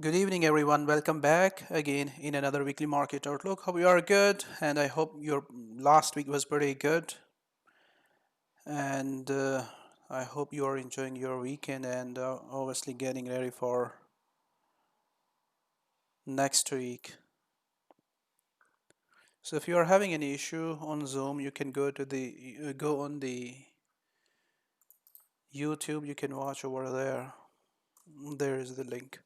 Good evening, everyone. Welcome back again in another weekly market outlook. Hope you are good, and I hope your last week was pretty good. And I hope you are enjoying your weekend and obviously getting ready for next week. So if you are having any issue on Zoom, you can go on the YouTube. You can watch over there. There is the link.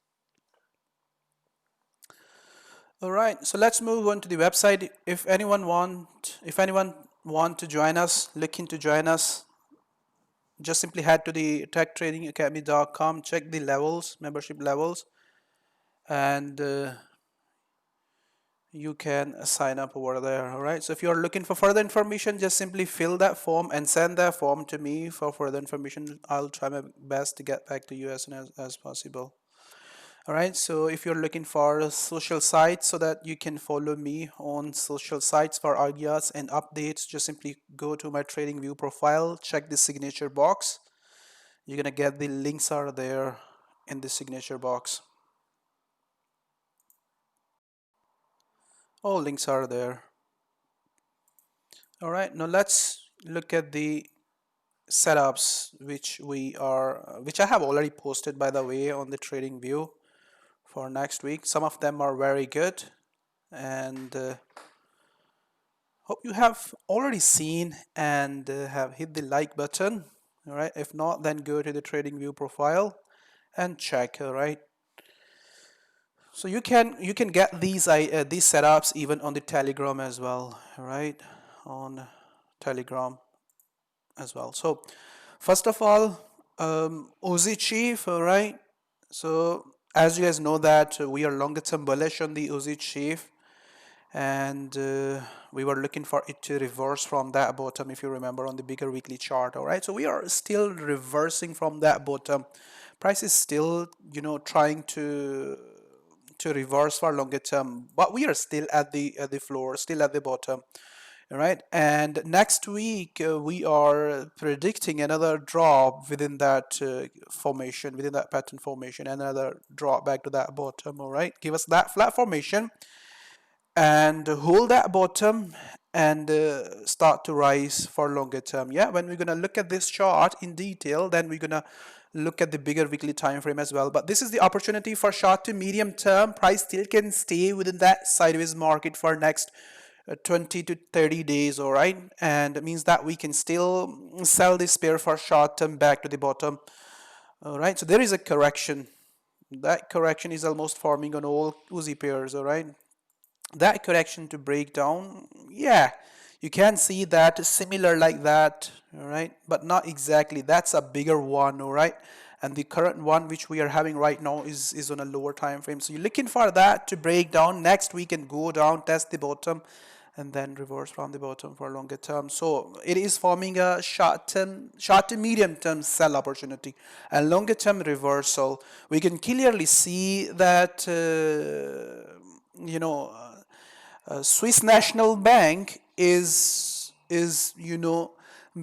All right, so let's move on to the website. If anyone want to join us, looking to join us, just simply head to the techtradingacademy.com, check the levels, membership levels, and you can sign up over there. All right, so if you're looking for further information, just simply fill that form and send that form to me for further information. I'll try my best to get back to you as soon as possible. All right, so if you're looking for social sites so that you can follow me on social sites for ideas and updates, just simply go to my trading view profile, check the signature box. You're gonna get the links are there in the signature box. All links are there. All right, now let's look at the setups which I have already posted, by the way, on the trading view for next week. Some of them are very good, and hope you have already seen and have hit the like button. All right, if not, then go to the trading view profile and check. All right, so you can get these setups even on the Telegram as well, right? On Telegram as well. So first of all, USDCHF, all right. So as you guys know that we are longer term bullish on the USDCHF, and we were looking for it to reverse from that bottom, if you remember, on the bigger weekly chart. All right, so we are still reversing from that bottom. Price is still, trying to reverse for longer term, but we are still at the floor, still at the bottom. All right, and next week we are predicting another drop within that formation, within that pattern formation, another drop back to that bottom. All right, give us that flat formation and hold that bottom and start to rise for longer term. Yeah, when we're gonna look at this chart in detail, then we're gonna look at the bigger weekly time frame as well. But this is the opportunity for short to medium term. Price still can stay within that sideways market for next 20 to 30 days. All right, and it means that we can still sell this pair for short term back to the bottom. All right, so there is a correction. That correction is almost forming on all USD pairs. All right, that correction to break down, yeah, you can see that similar like that, all right, but not exactly. That's a bigger one, all right, and the current one which we are having right now is on a lower time frame. So you're looking for that to break down next week and go down, test the bottom, and then reverse from the bottom for longer term. So it is forming a short to medium term sell opportunity and longer term reversal. We can clearly see that Swiss National Bank is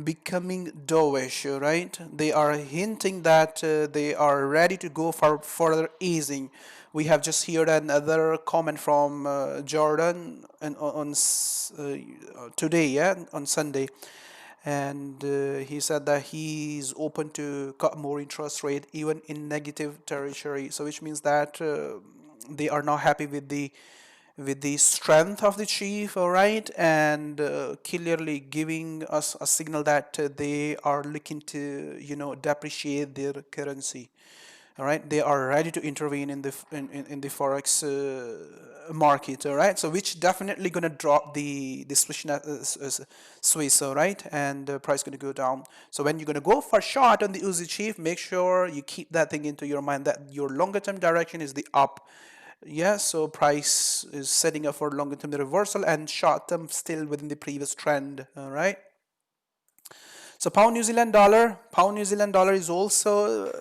becoming dovish, right? They are hinting that they are ready to go for further easing. We have just heard another comment from Jordan and on today, yeah, on Sunday, and he said that he's open to cut more interest rate even in negative territory. So which means that they are not happy with the strength of the chief, all right, and clearly giving us a signal that they are looking to depreciate their currency. All right, they are ready to intervene in the forex market. All right, so which definitely gonna drop the Swiss, all right, and price gonna go down. So when you're gonna go for short on the USD, make sure you keep that thing into your mind that your longer term direction is the up. Yeah, so price is setting up for longer term reversal and short term still within the previous trend. All right. So pound New Zealand dollar is also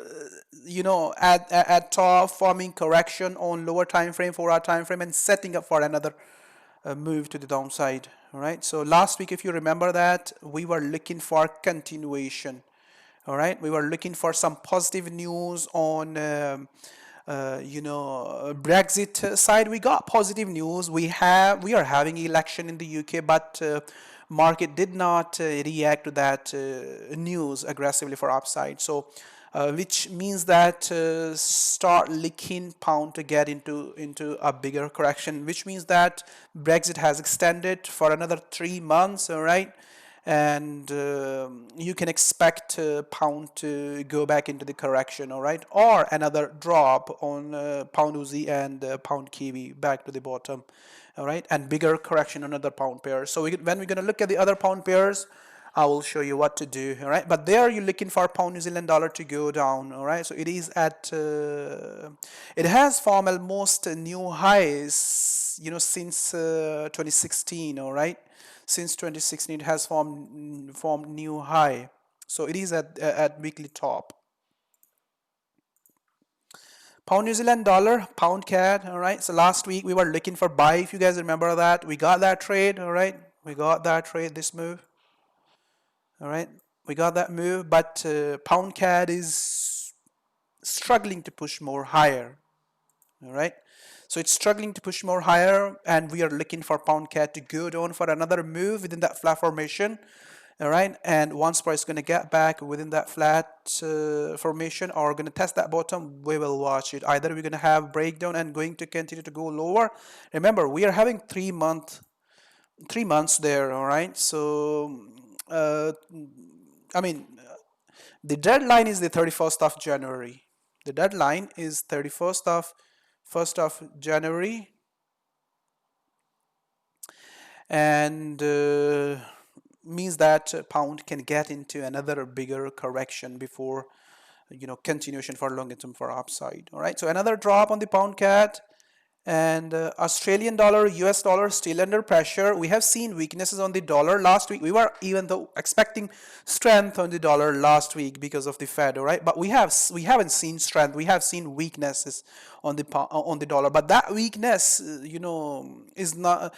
at top, forming correction on lower time frame, 4-hour time frame, and setting up for another move to the downside. All right, so last week, if you remember that, we were looking for continuation. All right, we were looking for some positive news on Brexit side, we got positive news. We are having election in the UK, but market did not react to that news aggressively for upside. So which means that start licking pound to get into a bigger correction, which means that Brexit has extended for another 3 months, all right? And you can expect pound to go back into the correction, all right, or another drop on pound USD and pound kiwi back to the bottom, all right, and bigger correction on other pound pairs. So when we're going to look at the other pound pairs, I will show you what to do, all right. But there you're looking for pound New Zealand dollar to go down, all right. So it is at it has formed almost new highs, since 2016, all right. Since 2016 it has formed new high, so it is at weekly top. Pound New Zealand dollar, pound CAD, all right. So last week we were looking for buy, if you guys remember that. We got that trade, all right. We got that trade, this move, all right. We got that move, but pound CAD is struggling to push more higher, all right. So it's struggling to push more higher, and we are looking for pound CAD to go down for another move within that flat formation, all right. And once price is going to get back within that flat formation or going to test that bottom, we will watch it. Either we're going to have breakdown and going to continue to go lower. Remember, we are having 3 months there, all right. So I mean, the deadline is the 31st of January. The deadline is 31st of January, and means that pound can get into another bigger correction before continuation for longer term for upside. All right, so another drop on the pound CAD, and Australian dollar, US dollar still under pressure. We have seen weaknesses on the dollar last week. We were even though expecting strength on the dollar last week because of the Fed, all right, but we haven't seen strength. We have seen weaknesses on the dollar, but that weakness is not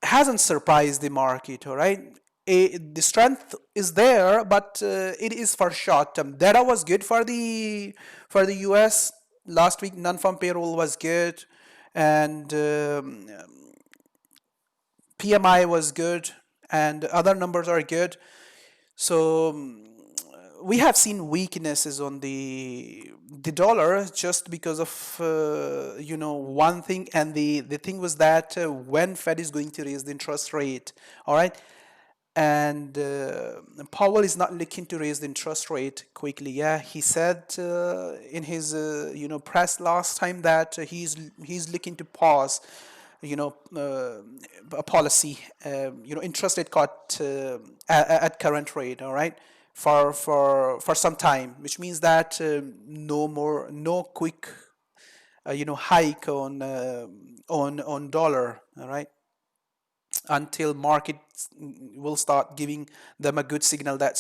hasn't surprised the market, all right. The strength is there, but it is for short term. Data was good for the US last week. Non-farm payroll was good, and PMI was good, and other numbers are good. So we have seen weaknesses on the dollar just because of one thing, and the thing was that when Fed is going to raise the interest rate, all right, and Powell is not looking to raise the interest rate quickly. Yeah, he said in his press last time that he's looking to pause a policy, interest rate cut at current rate, all right, for some time, which means that no quick hike on dollar, all right, until market will start giving them a good signal that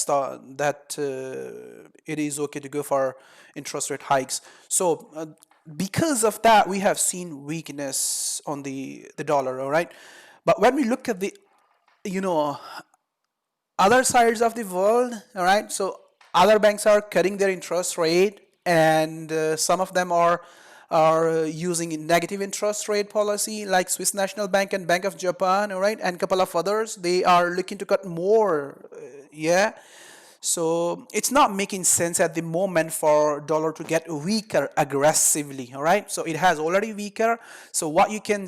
it is okay to go for interest rate hikes. So because of that, we have seen weakness on the dollar, all right. But when we look at the other sides of the world, all right, so other banks are cutting their interest rate, and some of them are using negative interest rate policy, like Swiss National Bank and Bank of Japan, all right, and a couple of others. They are looking to cut more, yeah. So it's not making sense at the moment for dollar to get weaker aggressively, all right. So it has already weaker. So what you can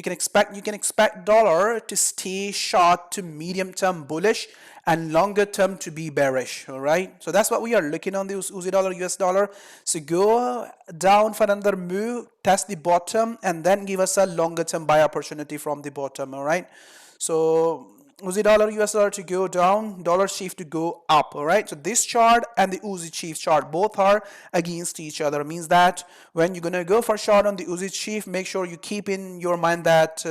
expect dollar to stay short to medium term bullish and longer term to be bearish, all right. So that's what we are looking on the Aussie dollar, US dollar. So go down for another move, test the bottom, and then give us a longer term buy opportunity from the bottom, all right. So Aussie dollar, US dollar to go down, dollar CHF to go up, all right. So this chart and the Aussie CHF chart both are against each other. It means that when you're gonna go for short on the Aussie CHF, make sure you keep in your mind that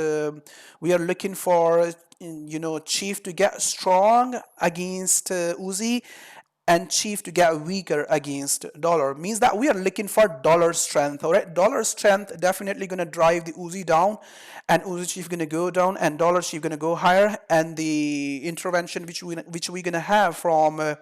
we are looking for CHF to get strong against Aussie, and CHF to get weaker against dollar. Means that we are looking for dollar strength, all right. Dollar strength definitely going to drive the Aussie down, and Aussie CHF going to go down, and dollar CHF going to go higher. And the intervention which we're going to have from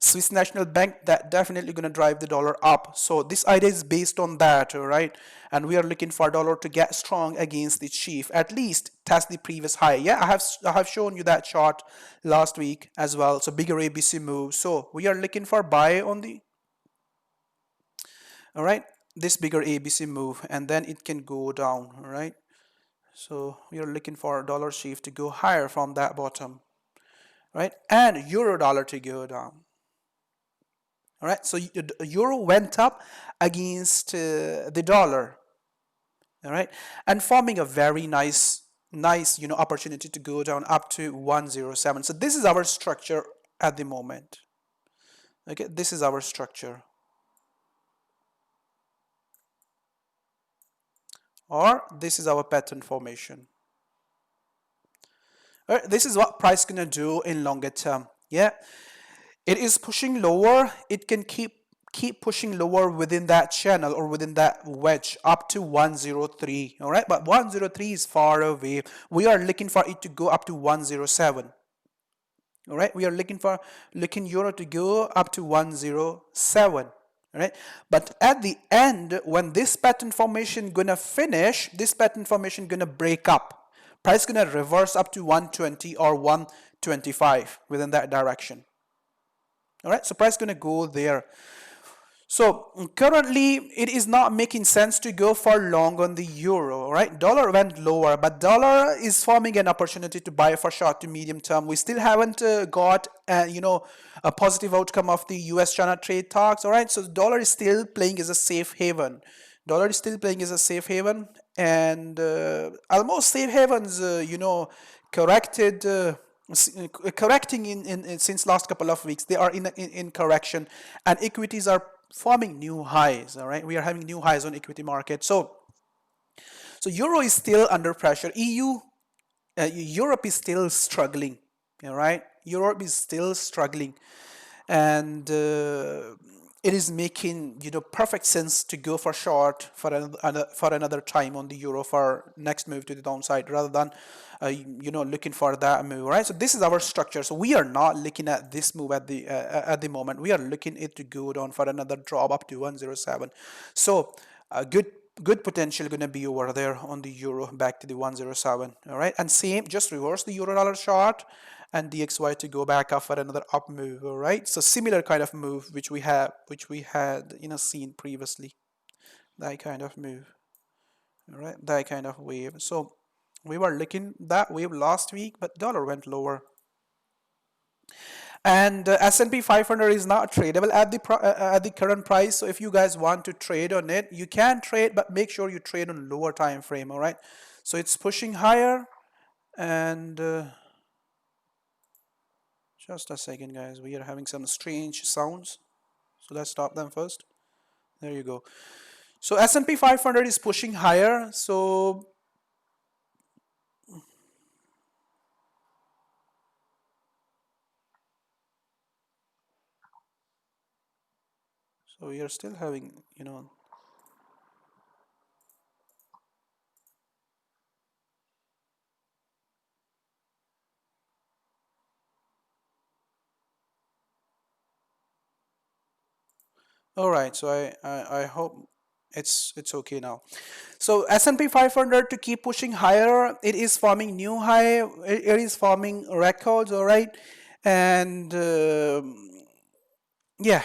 Swiss National Bank, that definitely going to drive the dollar up. So this idea is based on that, all right? And we are looking for dollar to get strong against the chief, at least test the previous high. Yeah, I have shown you that chart last week as well. So bigger ABC move. So we are looking for buy on the, all right, this bigger ABC move, and then it can go down, all right? So we are looking for dollar chief to go higher from that bottom, right? And euro dollar to go down. All right, so euro went up against the dollar, all right, and forming a very nice opportunity to go down up to 107. So this is our structure at the moment. Okay, this is our structure, or this is our pattern formation. All right, this is what price gonna do in longer term. Yeah, it is pushing lower. It can keep pushing lower within that channel or within that wedge up to 103. All right, but 103 is far away. We are looking for it to go up to 107. All right, we are looking euro to go up to 107. All right, but at the end, when this pattern formation gonna finish, this pattern formation gonna break up. Price gonna reverse up to 120 or 125 within that direction. All right, so price gonna go there. So currently it is not making sense to go for long on the euro. All right, dollar went lower, but dollar is forming an opportunity to buy for short to medium term. We still haven't got a positive outcome of the US-China trade talks. All right, so dollar is still playing as a safe haven. Dollar is still playing as a safe haven, and almost safe havens corrected. Correcting in since last couple of weeks. They are in correction, and equities are forming new highs. All right, we are having new highs on equity market. So euro is still under pressure. Europe is still struggling. All right, Europe is still struggling, and it is making perfect sense to go for short for another time on the euro for next move to the downside, rather than looking for that move. Right, so this is our structure. So we are not looking at this move at the moment. We are looking it to go down for another drop up to 107. So good potential going to be over there on the euro back to the 107. All right, and same, just reverse the euro dollar chart and DXY to go back up for another up move. All right, so similar kind of move which we had seen previously, that kind of move. All right, that kind of wave. So we were looking that wave last week, but dollar went lower. And S&P 500 is not tradable at the current price. So if you guys want to trade on it, you can trade, but make sure you trade on lower time frame. All right, so it's pushing higher, and just a second, guys, we are having some strange sounds, so let's stop them first. There you go. So S&P 500 is pushing higher. So we are still having all right, so I hope it's okay now. So S&P 500 to keep pushing higher, it is forming new high, it is forming records. All right, and yeah,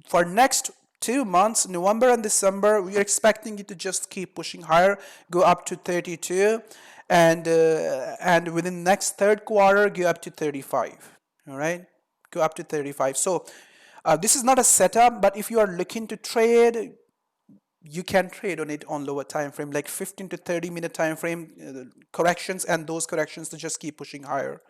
for next 2 months, November and December, we are expecting it to just keep pushing higher, go up to 32, and within next third quarter, go up to 35. All right, go up to 35. So this is not a setup, but if you are looking to trade, you can trade on it on lower time frame, like 15 to 30 minute time frame corrections, and those corrections to just keep pushing higher.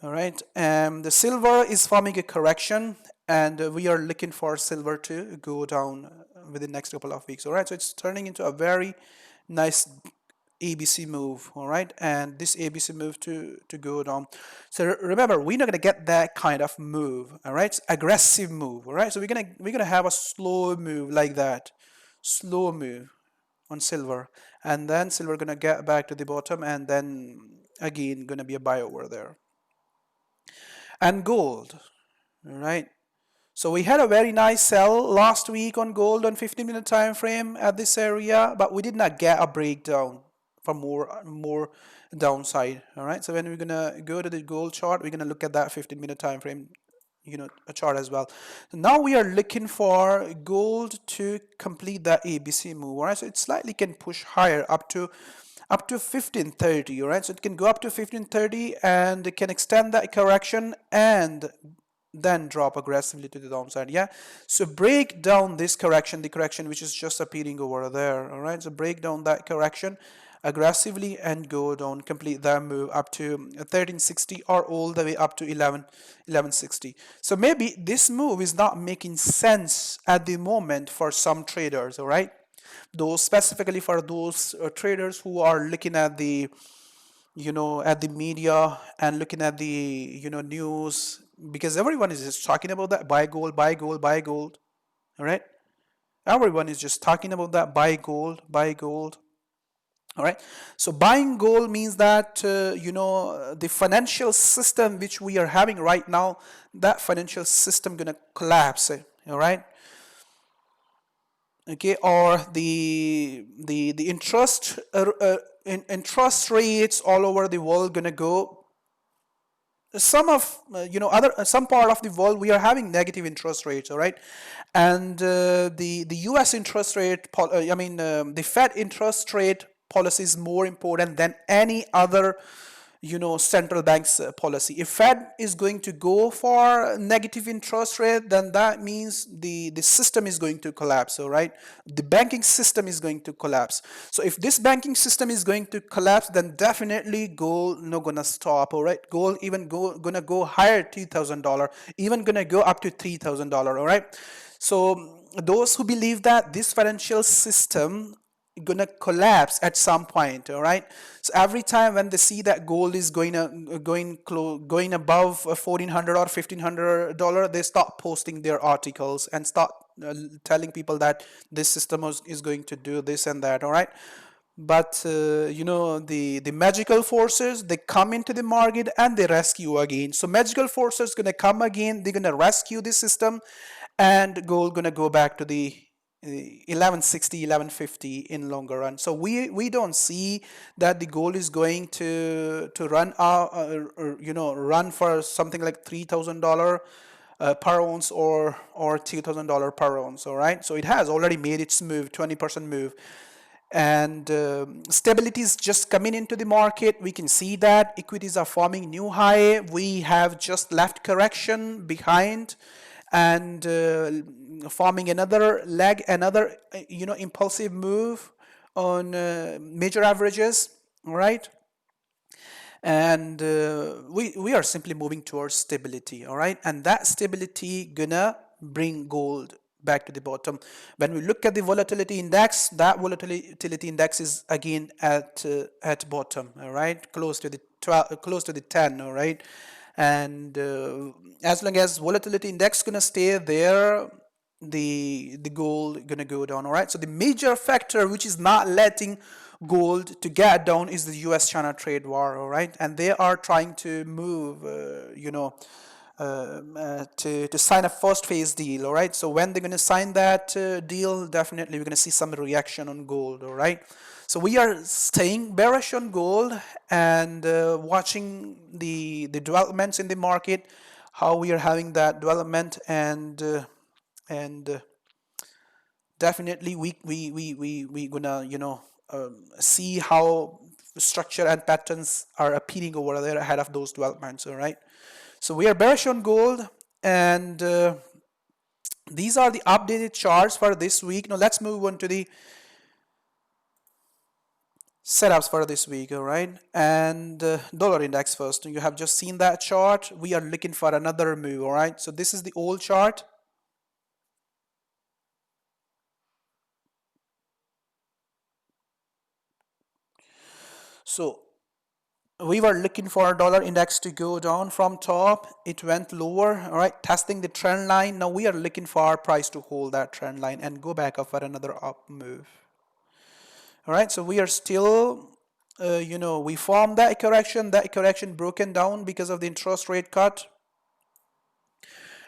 All right, the silver is forming a correction, and we are looking for silver to go down within the next couple of weeks. All right, so it's turning into a very nice ABC move. All right, and this ABC move to go down. So remember, we're not gonna get that kind of move. All right, it's aggressive move. All right, so we're gonna have a slow move like that, slow move on silver, and then silver gonna get back to the bottom, and then again gonna be a buy over there. And gold. All right. So we had a very nice sell last week on gold on 15-minute time frame at this area, but we did not get a breakdown for more downside. All right. So when we're gonna go to the gold chart, we're gonna look at that 15-minute time frame, a chart as well. So now we are looking for gold to complete that ABC move. All right. So it slightly can push higher up to 1530. All right. So it can go up to 1530 and it can extend that correction and then drop aggressively to the downside. Yeah, so break down this correction, the correction which is just appearing over there. All right, so break down that correction aggressively and go down, complete that move up to 1360 or all the way up to 1160. So maybe this move is not making sense at the moment for some traders. All right, those specifically for those traders who are looking at the at the media and looking at the news, because everyone is just talking about that buy gold, buy gold, buy gold. All right, everyone is just talking about that buy gold, buy gold. All right, so buying gold means that the financial system which we are having right now, that financial system gonna collapse. All right, okay, or the interest rates all over the world gonna go. Some of some part of the world we are having negative interest rates. All right, and the US interest rate the Fed interest rate policy is more important than any other central bank's policy. If Fed is going to go for negative interest rate, then that means the system is going to collapse. All right, the banking system is going to collapse. So if this banking system is going to collapse, then definitely gold not gonna stop. All right, gold even gonna go higher, $2,000, even gonna go up to $3,000. All right, so those who believe that this financial system gonna collapse at some point. All right, so every time when they see that gold is going above $1,400 or $1,500, they start posting their articles and start telling people that this system is going to do this and that. All right, but the magical forces, they come into the market and they rescue again. So magical forces gonna come again, they're gonna rescue the system, and gold gonna go back to the 1160, 1150 in longer run. So we don't see that the gold is going to run run for something like $3,000 per ounce or $2,000 per ounce. All right, so it has already made its move, 20% move, and stability is just coming into the market. We can see that equities are forming new high. We have just left correction behind and forming another leg, another impulsive move on major averages. All right, and we are simply moving towards stability. All right, and that stability gonna bring gold back to the bottom. When we look at the volatility index, that volatility index is again at bottom. All right, close to the 12, close to the 10. All right, and as long as volatility index gonna stay there, the gold gonna go down. All right, so the major factor which is not letting gold to get down is the US-China trade war. All right, and they are trying to move to sign a first phase deal. All right, so when they're going to sign that deal, definitely we're going to see some reaction on gold. All right, so we are staying bearish on gold and watching the developments in the market, how we are having that development, and definitely we gonna see how structure and patterns are appearing over there ahead of those developments. All right, so we are bearish on gold, and these are the updated charts for this week. Now let's move on to the setups for this week. All right, and dollar index first. You have just seen that chart. We are looking for another move. All right, so this is the old chart. So we were looking for a dollar index to go down from top. It went lower. All right, testing the trend line. Now we are looking for our price to hold that trend line and go back up for another up move. All right, so we are still we formed that correction broken down because of the interest rate cut.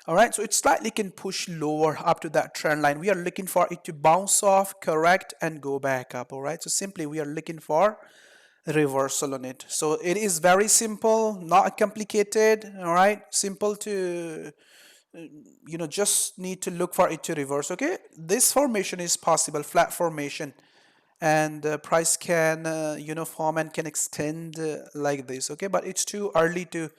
All right, so it slightly can push lower up to that trend line. We are looking for it to bounce off, correct, and go back up. All right, so simply we are looking for reversal on it. So it is very simple, not complicated. All right, simple to just need to look for it to reverse. Okay, this formation is possible, flat formation, and price can form and can extend like this. Okay, but it's too early to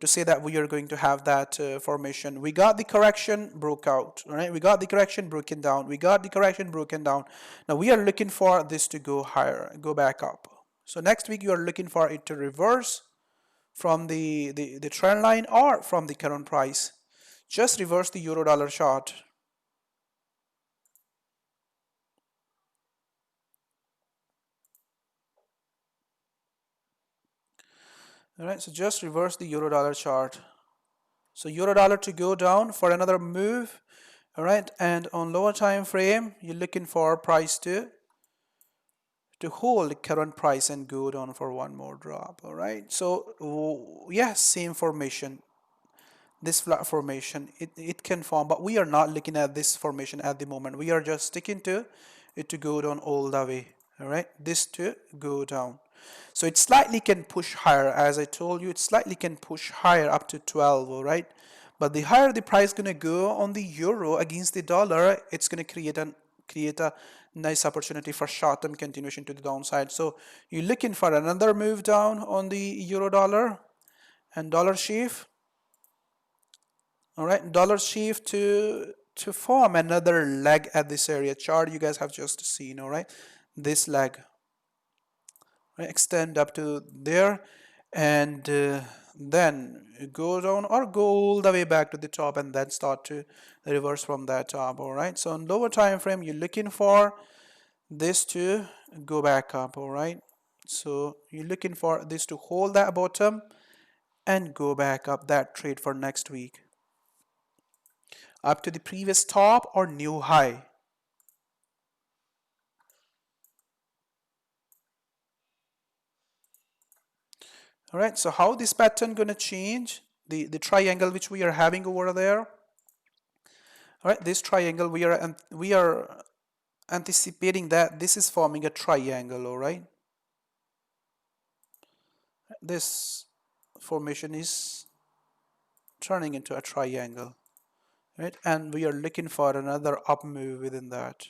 say that we are going to have that formation. We got the correction, broke out. All right, we got the correction, broken down. We got the correction, broken down. Now we are looking for this to go higher, go back up. So next week you are looking for it to reverse from the trend line or from the current price. Just reverse the euro dollar chart. All right, so just reverse the euro dollar chart. So euro dollar to go down for another move. All right, and on lower time frame, you're looking for price to hold the current price and go down for one more drop. All right, so yes, same formation. This flat formation, it can form, but we are not looking at this formation at the moment. We are just sticking to it to go down all the way. All right, this to go down. So it slightly can push higher, as I told you, it slightly can push higher up to 12. All right, but the higher the price going to go on the euro against the dollar, it's going to create a nice opportunity for short-term continuation to the downside. So you're looking for another move down on the euro dollar and dollar chief. All right, dollar chief to form another leg at this area chart you guys have just seen. All right, this leg, right, extend up to there, and then go down or go all the way back to the top and then start to reverse from that top. All right, so on lower time frame you're looking for this to go back up. All right, so you're looking for this to hold that bottom and go back up. That trade for next week up to the previous top or new high. All right, so how this pattern gonna change? The triangle which we are having over there. All right, this triangle we are anticipating that this is forming a triangle. All right, this formation is turning into a triangle, right? And we are looking for another up move within that.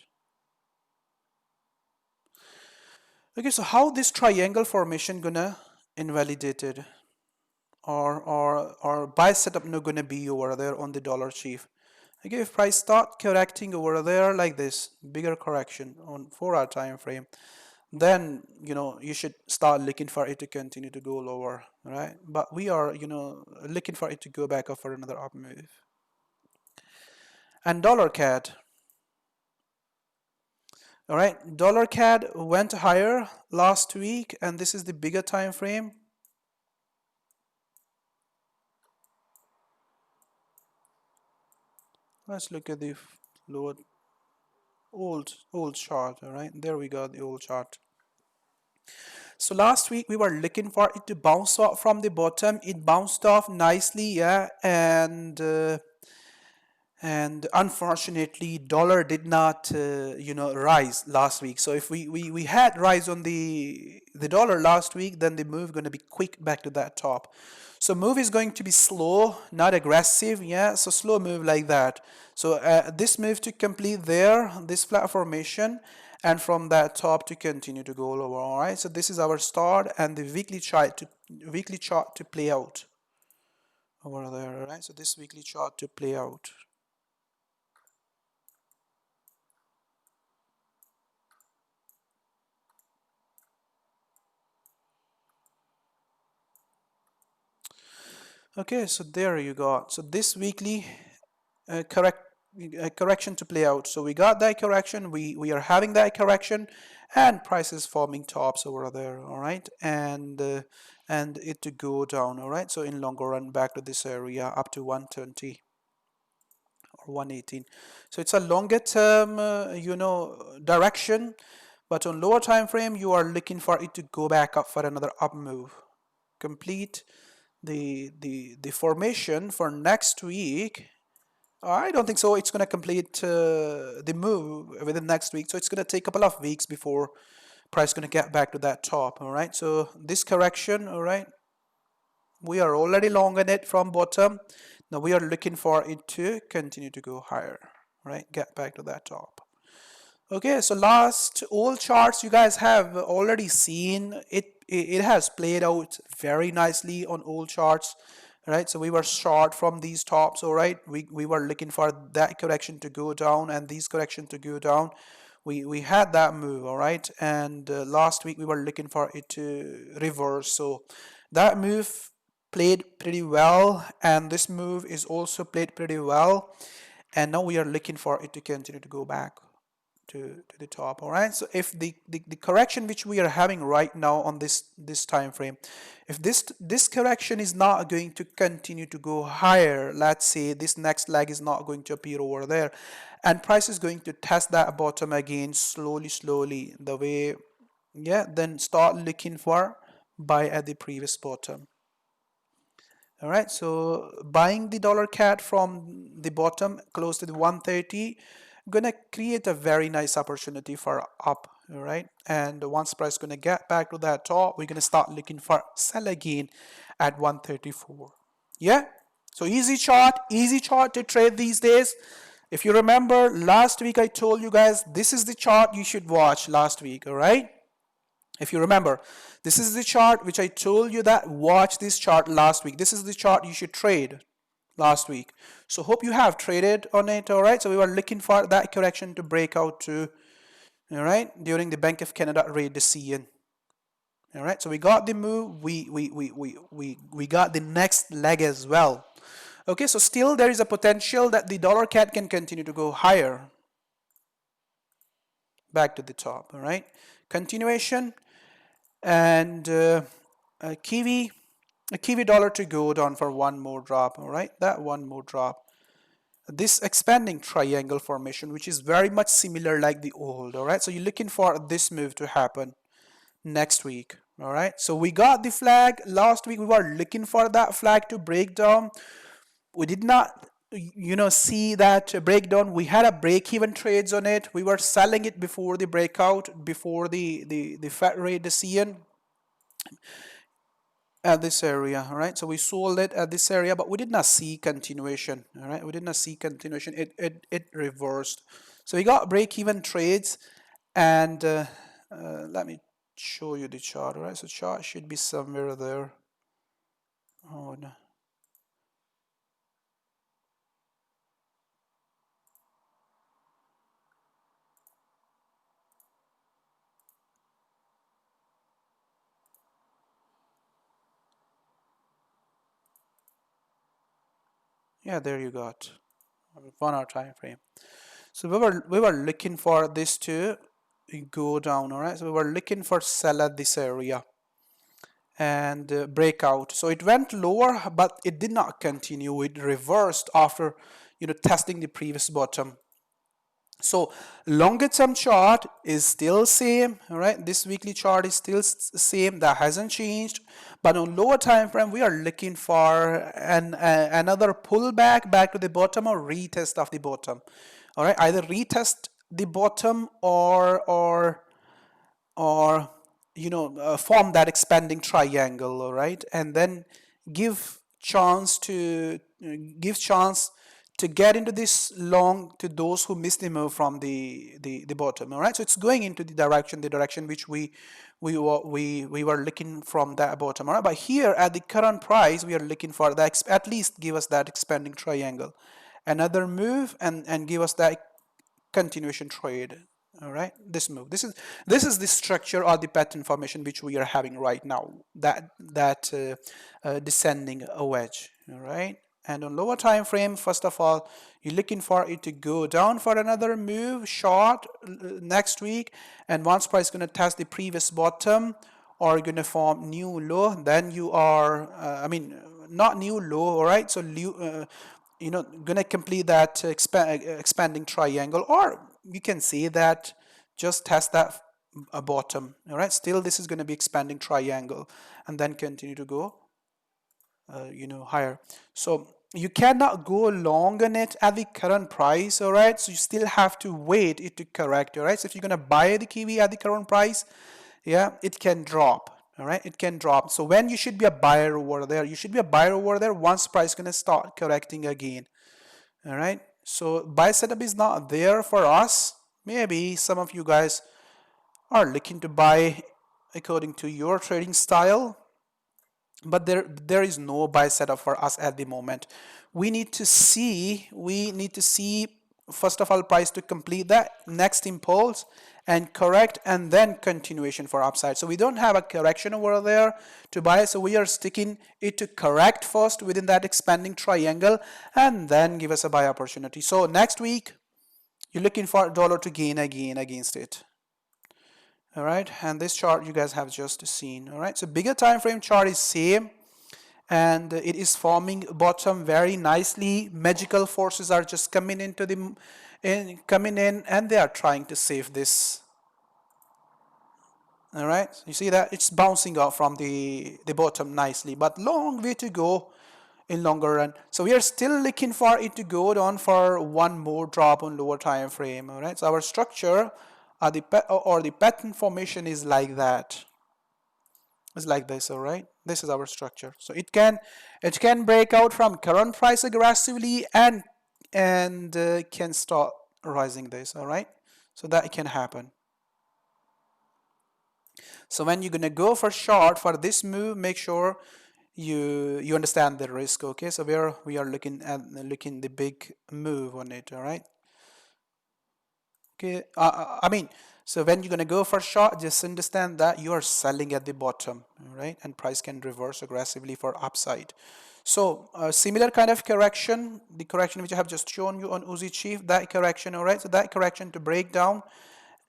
Okay, so how this triangle formation gonna invalidated or buy setup not gonna be over there on the dollar chief? Okay, if price start correcting over there like this, bigger correction on 4-hour time frame, then you should start looking for it to continue to go lower, right? But we are looking for it to go back up for another up move. And dollar CAD. All right, dollar CAD went higher last week, and this is the bigger time frame. Let's look at the lower old chart. All right, there we go, the old chart. So last week we were looking for it to bounce off from the bottom. It bounced off nicely, yeah, and unfortunately dollar did not rise last week. So if we had rise on the dollar last week, then the move going to be quick back to that top. So move is going to be slow, not aggressive, yeah, so slow move like that. So this move to complete there, this flat formation, and from that top to continue to go lower. All right, so this is our start, and the weekly chart to play out over there. All right, so this weekly chart to play out. Okay, so there you go. So this weekly correction to play out. So we got that correction. We are having that correction, and price is forming tops over there. All right, and it to go down. All right, so in longer run back to this area up to 120 or 118. So it's a longer term direction, but on lower time frame you are looking for it to go back up for another up move, complete the formation for next week, I don't think so. It's going to complete the move within next week. So it's going to take a couple of weeks before price going to get back to that top. All right. So this correction, all right, we are already long on it from bottom. Now we are looking for it to continue to go higher, right? Get back to that top. Okay, so last all charts you guys have already seen it. It has played out very nicely on all charts, right? So we were short from these tops, all right. We were looking for that correction to go down and these correction to go down. We had that move, all right. And last week we were looking for it to reverse. So that move played pretty well, and this move is also played pretty well. And now we are looking for it to continue to go back to the top. All right, so if the correction which we are having right now on this time frame, if this correction is not going to continue to go higher, let's say this next leg is not going to appear over there and price is going to test that bottom again slowly the way, yeah, then start looking for buy at the previous bottom. All right, so buying the dollar CAD from the bottom close to the 130 gonna create a very nice opportunity for up. All right, and once price gonna get back to that top, we're gonna start looking for sell again at 134. Yeah, so easy chart to trade these days. If you remember last week I told you guys this is the chart you should watch last week. All right, if you remember, this is the chart which I told you that watch this chart last week. This is the chart you should trade last week. So hope you have traded on it. All right, so we were looking for that correction to break out to, all right, during the Bank of Canada rate decision. All right, so we got the move, we got the next leg as well. Okay, so still there is a potential that the dollar CAD can continue to go higher back to the top. All right, continuation. And a Kiwi dollar to go down for one more drop. All right, that one more drop, this expanding triangle formation, which is very much similar like the old. All right, so you're looking for this move to happen next week. All right, so we got the flag last week. We were looking for that flag to break down. We did not see that breakdown. We had a break-even trades on it. We were selling it before the breakout, before the Fed rate decision at this area. All right, so we sold it at this area, but we did not see continuation. All right, we did not see continuation. It reversed. So we got break-even trades, and let me show you the chart. All right, so chart should be somewhere there. Oh no. Yeah, there you got 1 hour time frame. So we were looking for this to go down. All right, so we were looking for sell at this area and breakout. So it went lower, but it did not continue. It reversed after testing the previous bottom. So longer term chart is still same. All right, this weekly chart is still same, that hasn't changed. But on lower time frame, we are looking for another pullback back to the bottom or retest of the bottom. All right, either retest the bottom or form that expanding triangle. All right, and then give chance to get into this long to those who missed the move from the bottom. All right, so it's going into the direction which we were looking from that bottom. All right, but here at the current price, we are looking for that, at least give us that expanding triangle, another move, and give us that continuation trade. All right, this move, this is the structure or the pattern formation which we are having right now, that descending wedge. All right, and on lower time frame, first of all, you're looking for it to go down for another move short next week, and once price is going to test the previous bottom or going to form new low, then you are not new low. All right, so gonna complete that expanding triangle, or you can say that just test that bottom. All right, still this is going to be expanding triangle and then continue to go higher. So you cannot go long on it at the current price, all right? So you still have to wait it to correct, all right? So if you're gonna buy the kiwi at the current price, yeah, it can drop, all right? It can drop. So when you should be a buyer over there, you should be a buyer over there once price gonna start correcting again, all right? So buy setup is not there for us. Maybe some of you guys are looking to buy according to your trading style, but there is no buy setup for us at the moment. We need to see first of all price to complete that next impulse and correct, and then continuation for upside. So we don't have a correction over there to buy, so we are sticking it to correct first within that expanding triangle and then give us a buy opportunity. So next week you're looking for dollar to gain again against it. All right, and this chart you guys have just seen. All right, so bigger time frame chart is same, and it is forming bottom very nicely. Magical forces are just coming into the coming in, and they are trying to save this. All right, you see that it's bouncing off from the bottom nicely, but long way to go in longer run. So we are still looking for it to go down for one more drop on lower time frame. All right, so our structure the pattern formation is like that. It's like this, all right? This is our structure. So it can break out from current price aggressively and can start rising this, all right? So that can happen. So when you're gonna go for short for this move, make sure you understand the risk, okay? So we are looking the big move on it, all right? Okay, so when you're going to go for short, just understand that you are selling at the bottom, right? And price can reverse aggressively for upside. So similar kind of correction, the correction which I have just shown you on USDCHF, that correction, all right? So that correction to break down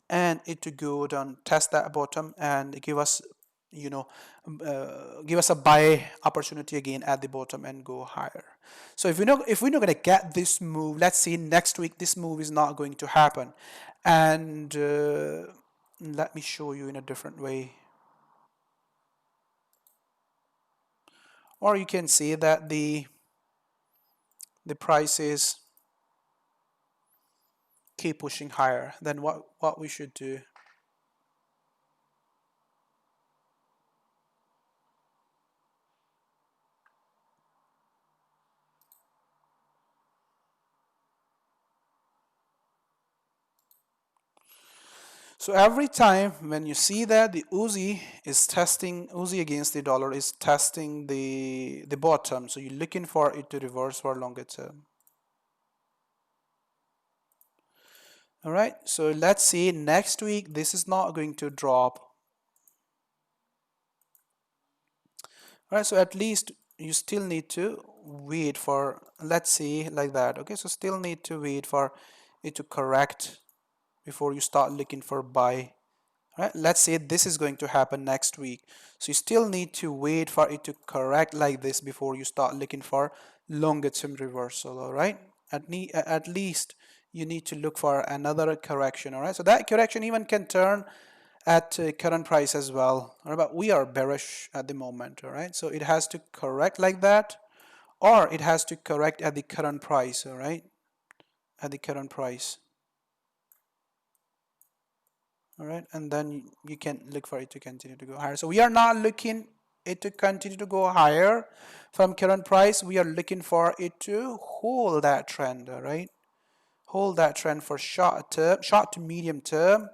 and it to go down, test that bottom and give us, give us a buy opportunity again at the bottom and go higher. So if we're not going to get this move, let's say next week this move is not going to happen, and let me show you in a different way. Or you can say that the prices keep pushing higher. Then what we should do? So every time when you see that the USD against the dollar is testing the bottom, so you're looking for it to reverse for longer term. All right, so let's see next week this is not going to drop. All right, so at least you still need to wait for, let's see, like that. Okay, so still need to wait for it to correct before you start looking for buy. All right, let's say this is going to happen next week, so you still need to wait for it to correct like this before you start looking for longer term reversal. All right, at least you need to look for another correction. All right, so that correction even can turn at current price as well. All right, but we are bearish at the moment. All right, so it has to correct like that, or it has to correct at the current price. All right, at the current price. All right, and then you can look for it to continue to go higher. So we are not looking it to continue to go higher from current price. We are looking for it to hold that trend. All right, hold that trend for short to medium term,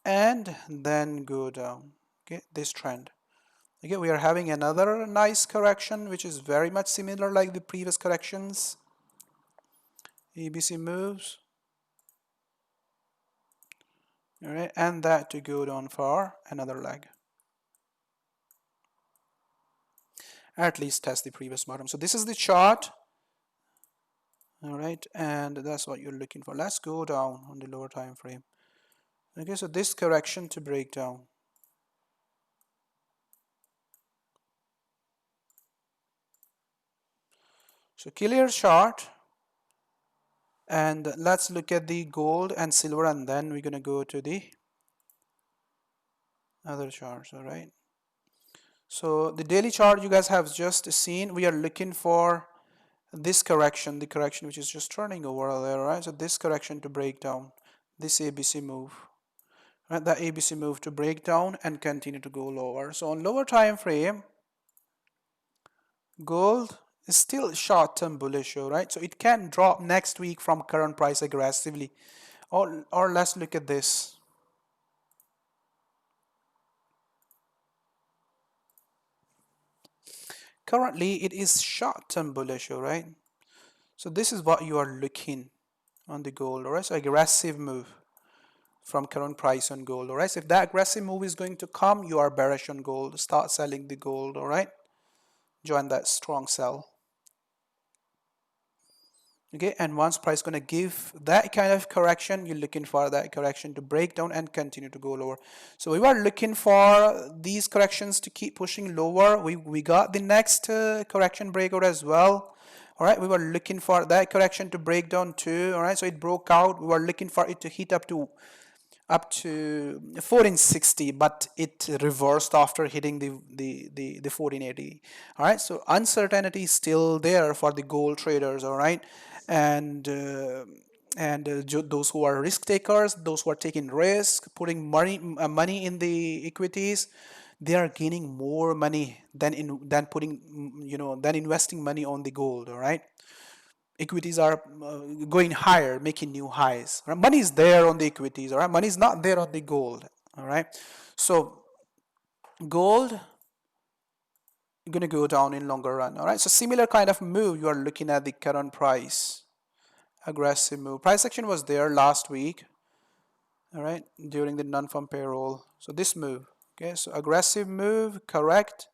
and then go down. Okay, this trend. Okay, we are having another nice correction which is very much similar like the previous corrections. ABC moves. All right, and that to go down for another leg. At least test the previous bottom. So this is the chart. All right, and that's what you're looking for. Let's go down on the lower time frame. Okay, so this correction to break down. So clear chart, and let's look at the gold and silver, and then we're gonna go to the other charts. All right, So the daily chart you guys have just seen, we are looking for this correction, the correction which is just turning over there, right? So this correction to break down, this ABC move, right? That ABC move to break down and continue to go lower. So on lower time frame, gold is still short-term bullish, right? So it can drop next week from current price aggressively. Or let's look at this. Currently, it is short-term bullish, right? So this is what you are looking on the gold, all right? So aggressive move from current price on gold, all right? So if that aggressive move is going to come, you are bearish on gold. Start selling the gold, all right? Join that strong sell. Okay, and once price going to give that kind of correction, you're looking for that correction to break down and continue to go lower. So we were looking for these corrections to keep pushing lower. We got the next correction breakout as well. All right, we were looking for that correction to break down too. All right, so it broke out. We were looking for it to hit up to 1460, but it reversed after hitting the 1480. All right, so uncertainty is still there for the gold traders. All right, and those who are risk takers, those who are taking risk, putting money in the equities, they are gaining more money than putting than investing money on the gold. All right, equities are going higher, making new highs. Right? Money is there on the equities, all right? Money is not there on the gold, all right? So gold going to go down in longer run, all right? So similar kind of move you are looking at the current price. Aggressive move. Price action was there last week, all right, during the non-farm payroll. So this move, okay? So aggressive move, correct,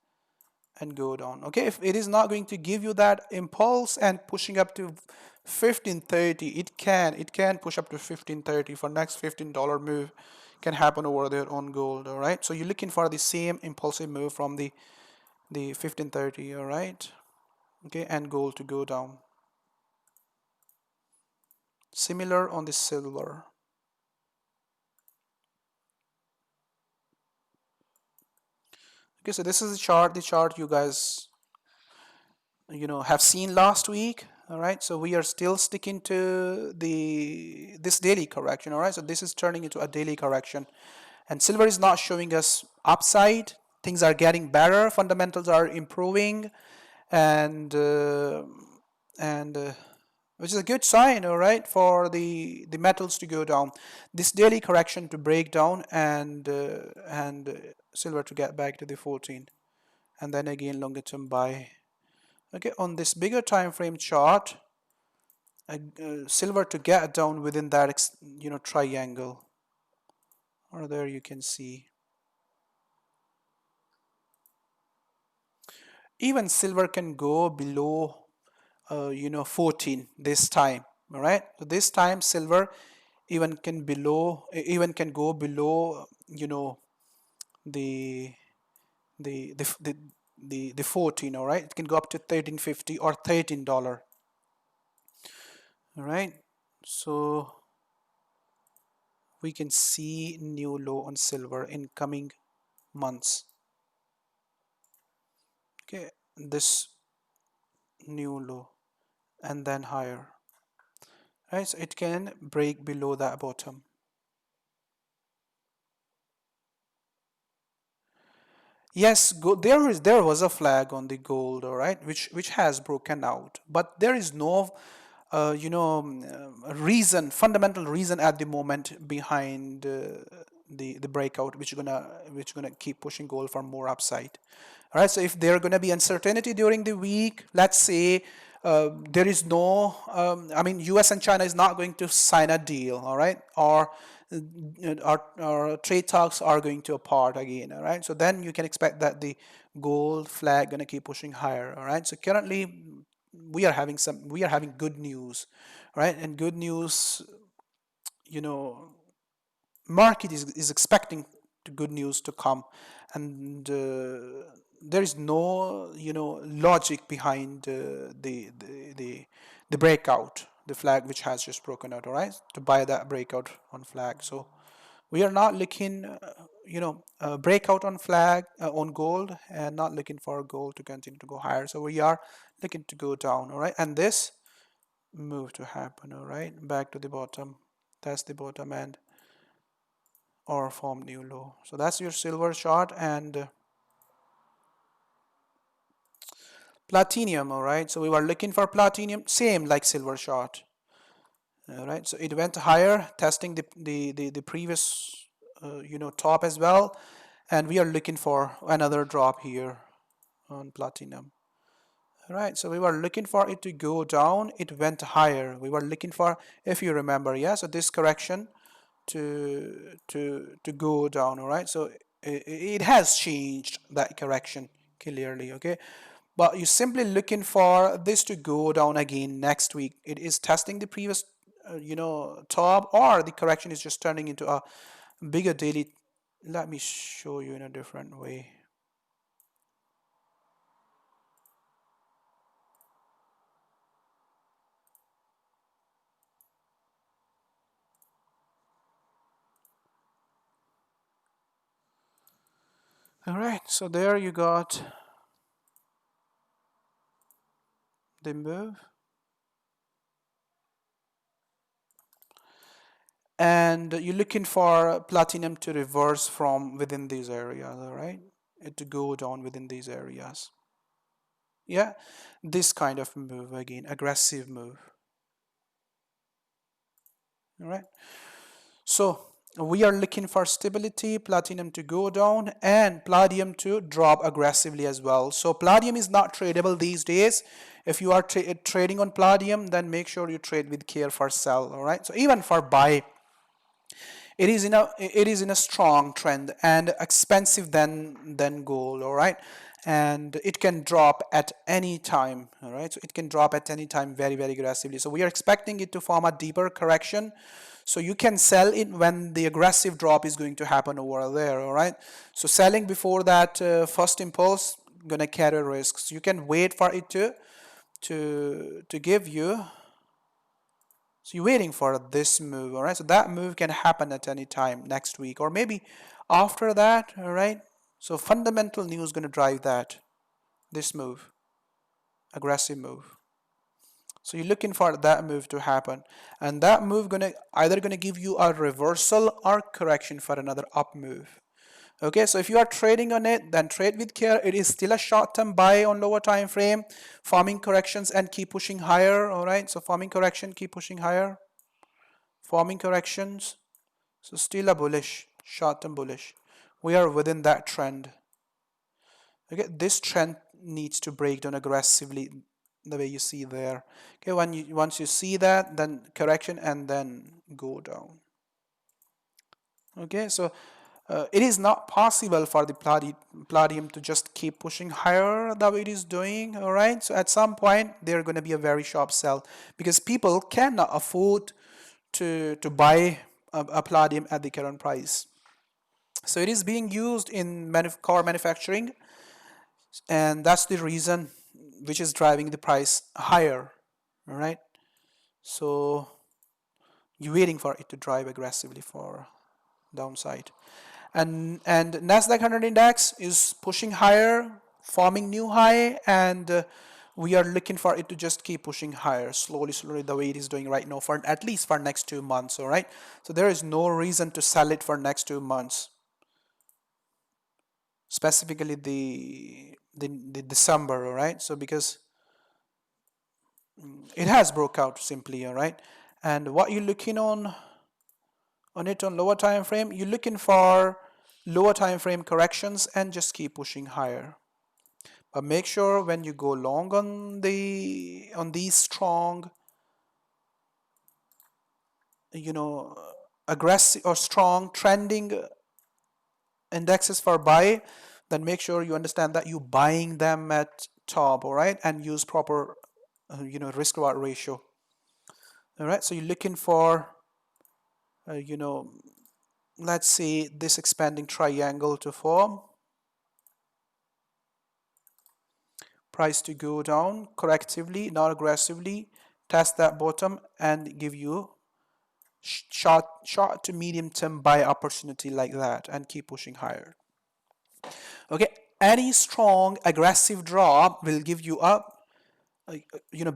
and go down. Okay, if it is not going to give you that impulse and pushing up to 1530, it can push up to 1530 for next $15 move can happen over there on gold. All right, so you're looking for the same impulsive move from the 1530. All right, okay, and gold to go down. Similar on the silver. Okay, so this is the chart you guys have seen last week. All right, so we are still sticking to this daily correction. All right, so this is turning into a daily correction, and silver is not showing us upside. Things are getting better, fundamentals are improving, and which is a good sign, all right, for the metals to go down, this daily correction to break down, and silver to get back to the 14, and then again longer term buy. Okay, on this bigger time frame chart, silver to get down within that triangle, or there you can see even silver can go below 14 this time. All right, so this time silver even can go below the the the the 14. All right, it can go up to 13.50 or $13. All right, so we can see new low on silver in coming months. Okay, this new low and then higher. Right, so it can break below that bottom. Yes, there was a flag on the gold, all right, which has broken out, but there is no fundamental reason at the moment behind the breakout, which gonna keep pushing gold for more upside. All right, so if there are gonna be uncertainty during the week, let's say there is no, I mean, US and China is not going to sign a deal, all right, or our trade talks are going to apart again, all right, so then you can expect that the gold flag gonna keep pushing higher. All right, so currently we are having good news, right? And good news, market is expecting the good news to come, and there is no logic behind the breakout, the flag which has just broken out. All right, to buy that breakout on flag. So We are not looking, breakout on flag on gold, and not looking for gold to continue to go higher. So we are looking to go down, all right, and this move to happen, all right, back to the bottom, test the bottom and or form new low. So that's your silver chart. And platinum, all right, so we were looking for platinum, same like silver chart, all right, so it went higher, testing the previous top as well, and we are looking for another drop here on platinum. All right, so we were looking for it to go down, it went higher. We were looking for, if you remember, yeah, so this correction to go down, all right, so it has changed that correction clearly, okay, but you're simply looking for this to go down again next week. It is testing the previous top, or the correction is just turning into a bigger daily. Let me show you in a different way. All right, so there you got the move, and you're looking for platinum to reverse from within these areas, all right, it to go down within these areas. Yeah, this kind of move again, aggressive move. All right, so we are looking for stability, platinum to go down and palladium to drop aggressively as well. So palladium is not tradable these days. If you are trading on palladium, then make sure you trade with care for sell, all right. So even for buy, it is in a strong trend and expensive than gold, all right, and it can drop at any time, all right, so it can drop at any time very, very aggressively. So we are expecting it to form a deeper correction, so you can sell it when the aggressive drop is going to happen over there, all right. So selling before that first impulse gonna carry risks. You can wait for it to give you. So you're waiting for this move, all right? So that move can happen at any time next week or maybe after that, all right? So fundamental news is going to drive that, this move, aggressive move. So you're looking for that move to happen, and that move either gonna give you a reversal or correction for another up move. Okay, so if you are trading on it, then trade with care. It is still a short-term buy on lower time frame, forming corrections and keep pushing higher. All right, so forming correction, keep pushing higher, forming corrections. So still a bullish, short-term bullish. We are within that trend. Okay, this trend needs to break down aggressively, the way you see there. Okay, once you see that, then correction and then go down. Okay, so it is not possible for the palladium to just keep pushing higher the way it is doing, all right? So at some point, there's going to be a very sharp sell because people cannot afford to buy a palladium at the current price. So it is being used in car manufacturing, and that's the reason which is driving the price higher, all right? So you're waiting for it to drive aggressively for downside. And NASDAQ 100 index is pushing higher, forming new high, and we are looking for it to just keep pushing higher slowly the way it is doing right now, for at least for next 2 months, all right? So there is no reason to sell it for next 2 months, specifically the December, all right? So because it has broke out simply, all right? And what you're looking on it on lower time frame, you're looking for lower time frame corrections and just keep pushing higher. But make sure when you go long on these strong, aggressive or strong trending indexes for buy, then make sure you understand that you're buying them at top, all right, and use proper risk reward ratio. All right, so you're looking for let's say this expanding triangle to form, price to go down correctively, not aggressively, test that bottom and give you short to medium term buy opportunity like that and keep pushing higher. Okay, any strong aggressive drop will give you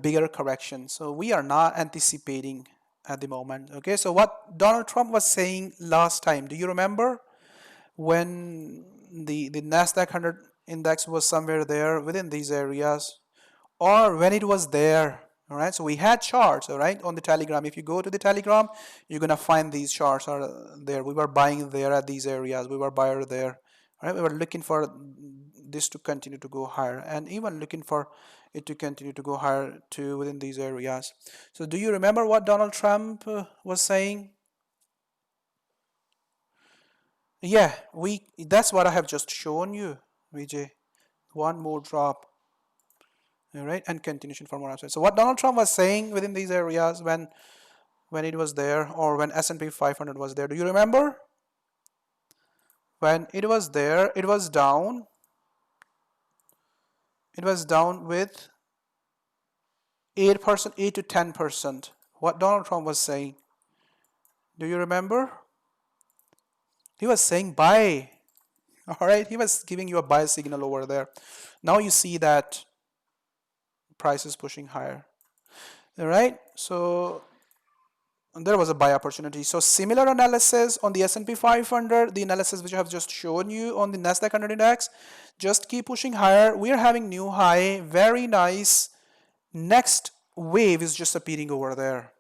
bigger correction. So we are not anticipating at the moment. Okay, so what Donald Trump was saying last time, do you remember when the NASDAQ 100 index was somewhere there within these areas, or when it was there? All right, so we had charts, all right, on the Telegram. If you go to the Telegram, you're gonna find these charts are there. We were buying there at these areas. We were buyer there. All right, we were looking for this to continue to go higher, and even looking for it to continue to go higher to within these areas. So do you remember what Donald Trump was saying? Yeah, that's what I have just shown you, Vijay. One more drop. All right, and continuation for more upside. So what Donald Trump was saying within these areas when it was there, or when S&P 500 was there, do you remember? When it was there, it was down. It was down with 8%, 8 to 10%. What Donald Trump was saying, do you remember? He was saying buy. All right, he was giving you a buy signal over there. Now you see that price is pushing higher. All right, so there was a buy opportunity. So similar analysis on the S&P 500, the analysis which I have just shown you on the NASDAQ 100 index, just keep pushing higher. We are having new high, very nice. Next wave is just appearing over there.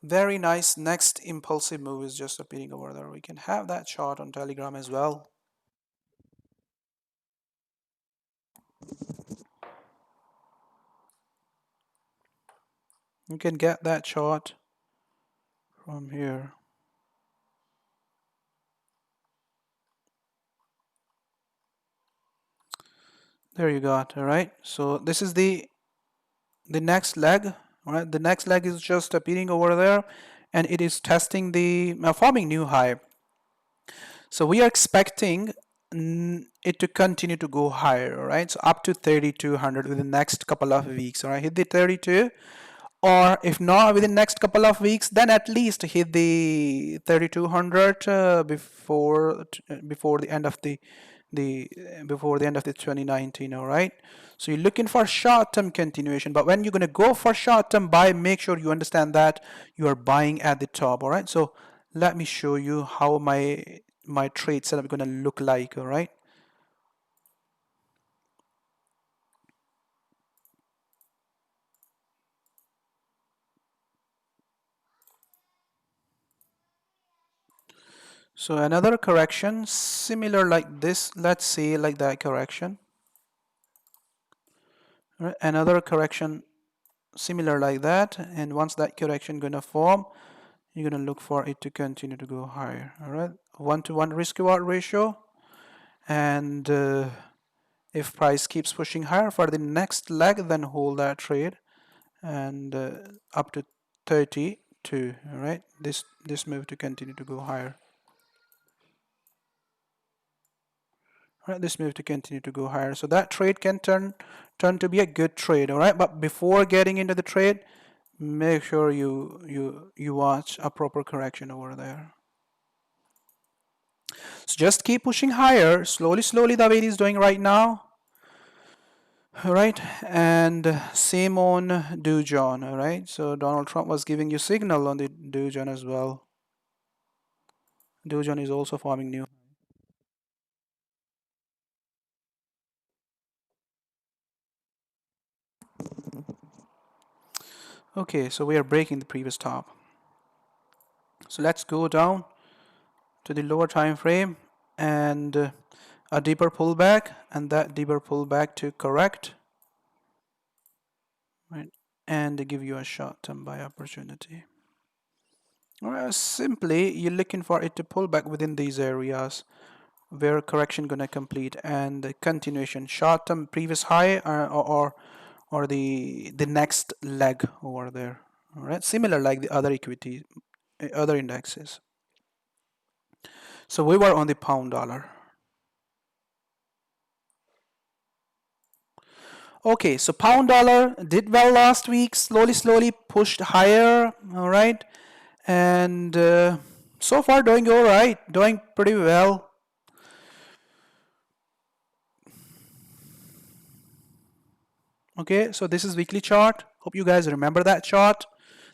Very nice. Next impulsive move is just appearing over there. We can have that chart on Telegram as well. You can get that chart from here. There you got. All right, so this is the next leg. All right, the next leg is just appearing over there, and it is testing the forming new high. So we are expecting it to continue to go higher. All right, so up to 3200 within the next couple of weeks. All right, hit the 32, or if not within next couple of weeks, then at least hit the 3200 before the end of the 2019. All right, so you're looking for short-term continuation, but when you're going to go for short-term buy, make sure you understand that you are buying at the top. All right, so let me show you how my trade setup is going to look like. All right, so another correction similar like this, let's say like that correction. All right, another correction similar like that, and once that correction gonna form, you're gonna look for it to continue to go higher. All right, 1-to-1 risk reward ratio, and if price keeps pushing higher for the next leg, then hold that trade, and up to 32. All right, this move to continue to go higher. All right, this move to continue to go higher, so that trade can turn to be a good trade. All right, but before getting into the trade, make sure you watch a proper correction over there. So just keep pushing higher, slowly the way it is doing right now. All right, and same on Dow Jones. All right, so Donald Trump was giving you signal on the Dow Jones as well. Dow Jones is also forming new. Okay, so we are breaking the previous top. So let's go down to the lower time frame, and a deeper pullback, and that deeper pullback to correct, right, and give you a short-term buy opportunity. Or simply you're looking for it to pull back within these areas where correction gonna complete, and the continuation short-term previous high, or the next leg over there. All right, similar like the other equity, other indexes. So we were on the pound dollar. Okay, so pound dollar did well last week, slowly pushed higher, all right, and so far doing all right, doing pretty well. Okay, so this is weekly chart. Hope you guys remember that chart.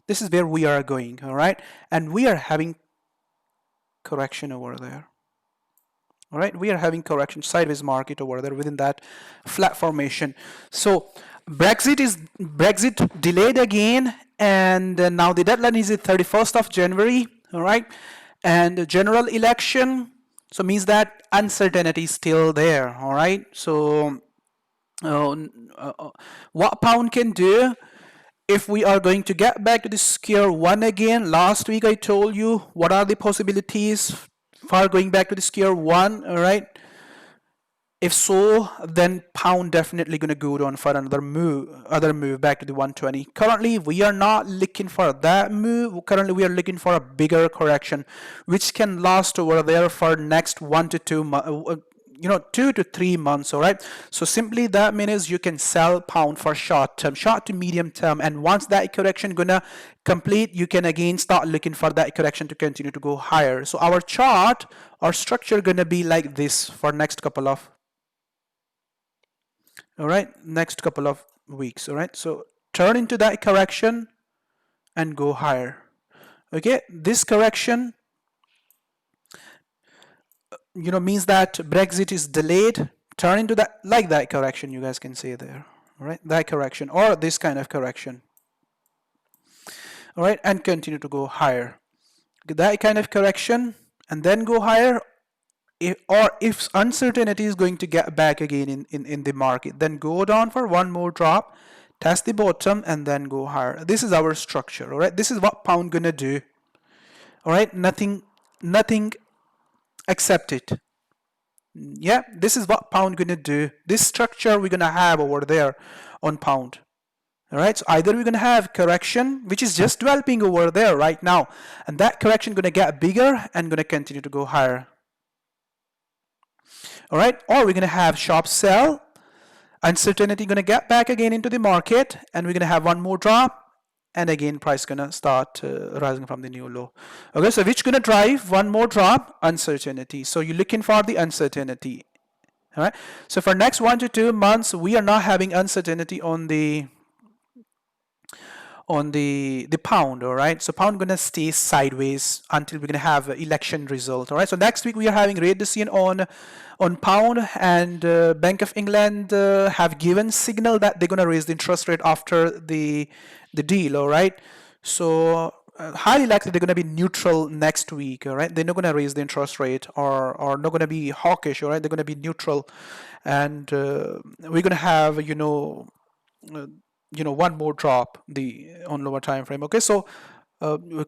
This is where we are going, all right, and we are having correction over there. All right, we are having correction, sideways market over there within that flat formation. So Brexit delayed again, and now the deadline is the 31st of January. All right, and the general election, so means that uncertainty is still there. All right, so what pound can do if we are going to get back to the square one again. Last week I told you what are the possibilities for going back to the square one, all right? If so, then pound definitely going to go down for another move back to the 120. Currently we are not looking for that move. Currently we are looking for a bigger correction which can last over there for next 1 to 2 months, 2 to 3 months. All right, so simply that means you can sell pound for short term, short to medium term, and once that correction gonna complete, you can again start looking for that correction to continue to go higher. So our chart, our structure gonna be like this for next couple of, all right, next couple of weeks. All right, so turn into that correction and go higher. Okay, this correction means that Brexit is delayed, turn into that, like that correction, you guys can see there, all right, that correction or this kind of correction, all right, and continue to go higher, that kind of correction, and then go higher. If uncertainty is going to get back again in the market, then go down for one more drop, test the bottom, and then go higher. This is our structure, all right, this is what pound gonna do, all right, nothing except it. Yeah, this is what pound gonna do. This structure we're gonna have over there on pound. All right, so either we're gonna have correction which is just developing over there right now, and that correction gonna get bigger and gonna continue to go higher. All right, or we're gonna have sharp sell, uncertainty gonna get back again into the market, and we're gonna have one more drop, and again price gonna start rising from the new low. Okay, so which gonna drive one more drop? Uncertainty. So you're looking for the uncertainty. All right, so for next 1 to 2 months we are not having uncertainty on the pound. All right, so pound gonna stay sideways until we're gonna have election result. All right, so next week we are having rate decision on pound, and Bank of England have given signal that they're gonna raise the interest rate after the deal. All right, so highly likely they're gonna be neutral next week. All right, they're not gonna raise the interest rate or not gonna be hawkish. All right, they're gonna be neutral, and we're gonna have one more drop on lower time frame. Okay, so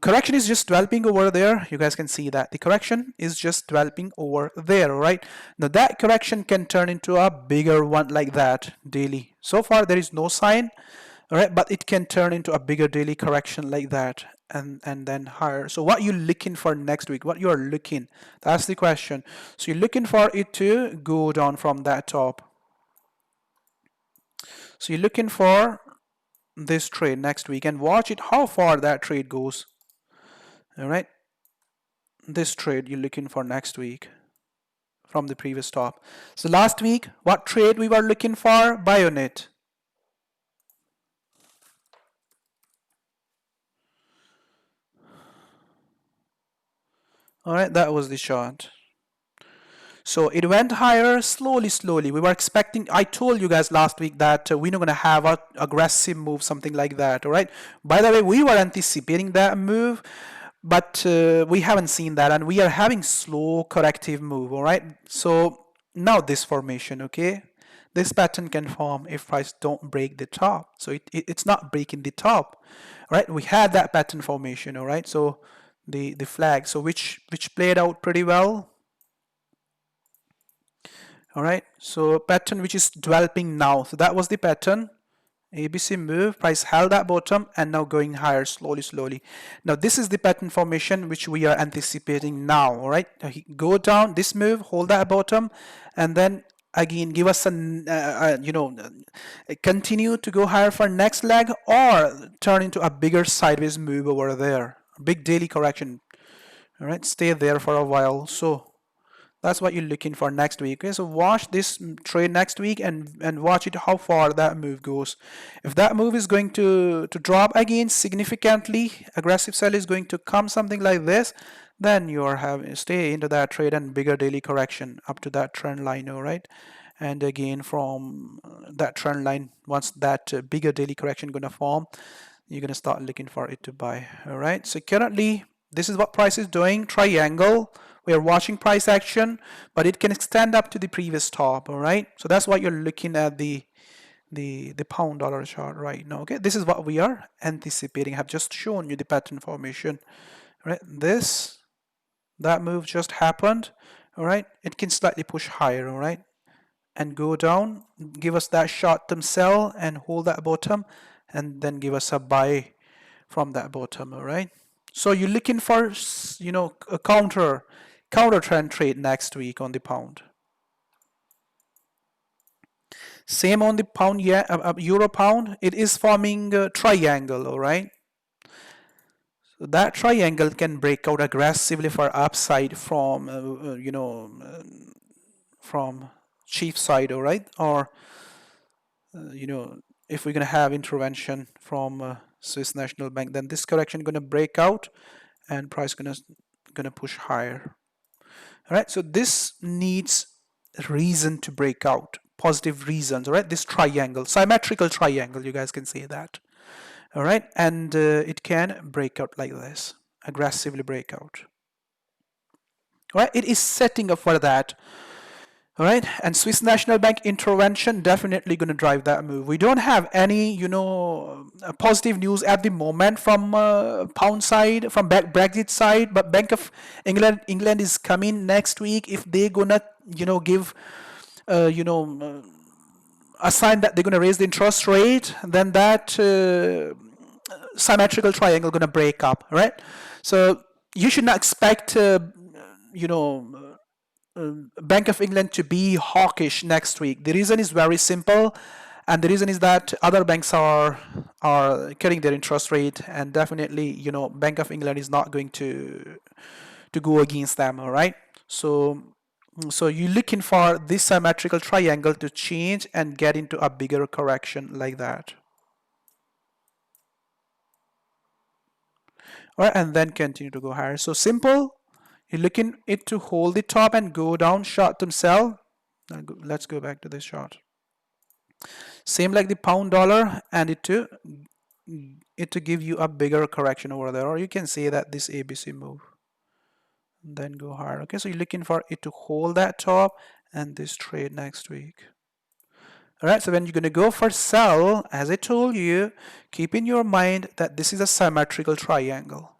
correction is just developing over there. You guys can see that the correction is just developing over there. All right, now that correction can turn into a bigger one like that daily. So far there is no sign, all right, but it can turn into a bigger daily correction like that, and then higher. So what you're looking for next week, what you're looking, that's the question. So you're looking for it to go down from that top. So you're looking for this trade next week, and watch it how far that trade goes. All right, this trade you're looking for next week from the previous top. So last week what trade we were looking for? Buy on it. All right, that was the chart. So it went higher slowly. We were expecting, I told you guys last week that we're not going to have an aggressive move, something like that. All right, by the way, we were anticipating that move, but we haven't seen that, and we are having slow corrective move. All right, so now this formation, okay, this pattern can form if price don't break the top. So it's not breaking the top. All right, we had that pattern formation. All right, so the flag, so which played out pretty well. All right, so pattern which is developing now. So that was the pattern. ABC move, price held that bottom and now going higher slowly. Now this is the pattern formation which we are anticipating now. All right, now go down, this move, hold that bottom, and then again give us continue to go higher for next leg, or turn into a bigger sideways move over there, big daily correction. All right, stay there for a while. So that's what you're looking for next week. Okay, so watch this trade next week and watch it how far that move goes. If that move is going to drop again significantly, aggressive sell is going to come something like this, then you are having stay into that trade and bigger daily correction up to that trend line. All right, and again from that trend line, once that bigger daily correction gonna form, you're gonna start looking for it to buy. All right, so currently this is what price is doing, triangle. We are watching price action, but it can extend up to the previous top. All right, so that's why you're looking at the pound dollar chart right now. Okay, this is what we are anticipating. I have just shown you the pattern formation. All right, that move just happened. All right, it can slightly push higher. All right, and go down, give us that short-term sell and hold that bottom, and then give us a buy from that bottom. All right, so you're looking for a counter trend trade next week on the pound. Same on the pound, euro pound. It is forming a triangle. All right, so that triangle can break out aggressively for upside from from chief side. All right, or if we're going to have intervention from Swiss National Bank, then this correction going to break out and price going to push higher. All right, so this needs a reason to break out, positive reasons. All right, this triangle, symmetrical triangle, you guys can say that. All right, and it can break out like this, aggressively break out. All right, it is setting up for that. All right, and Swiss National Bank intervention definitely going to drive that move. We don't have any, positive news at the moment from pound side, from Brexit side, but Bank of England is coming next week. If they're gonna, give, a sign that they're gonna raise the interest rate, then that symmetrical triangle gonna break up. Right, so you should not expect, Bank of England to be hawkish next week. The reason is very simple, and the reason is that other banks are cutting their interest rate, and definitely Bank of England is not going to go against them. All right, so you're looking for this symmetrical triangle to change and get into a bigger correction like that. All right, and then continue to go higher. So simple. You're looking it to hold the top and go down, short-term sell. Let's go back to this chart. Same like the pound dollar, and it to give you a bigger correction over there, or you can say that this ABC move, then go higher. Okay, so you're looking for it to hold that top and this trade next week. All right, so when you're going to go for sell, as I told you, keep in your mind that this is a symmetrical triangle.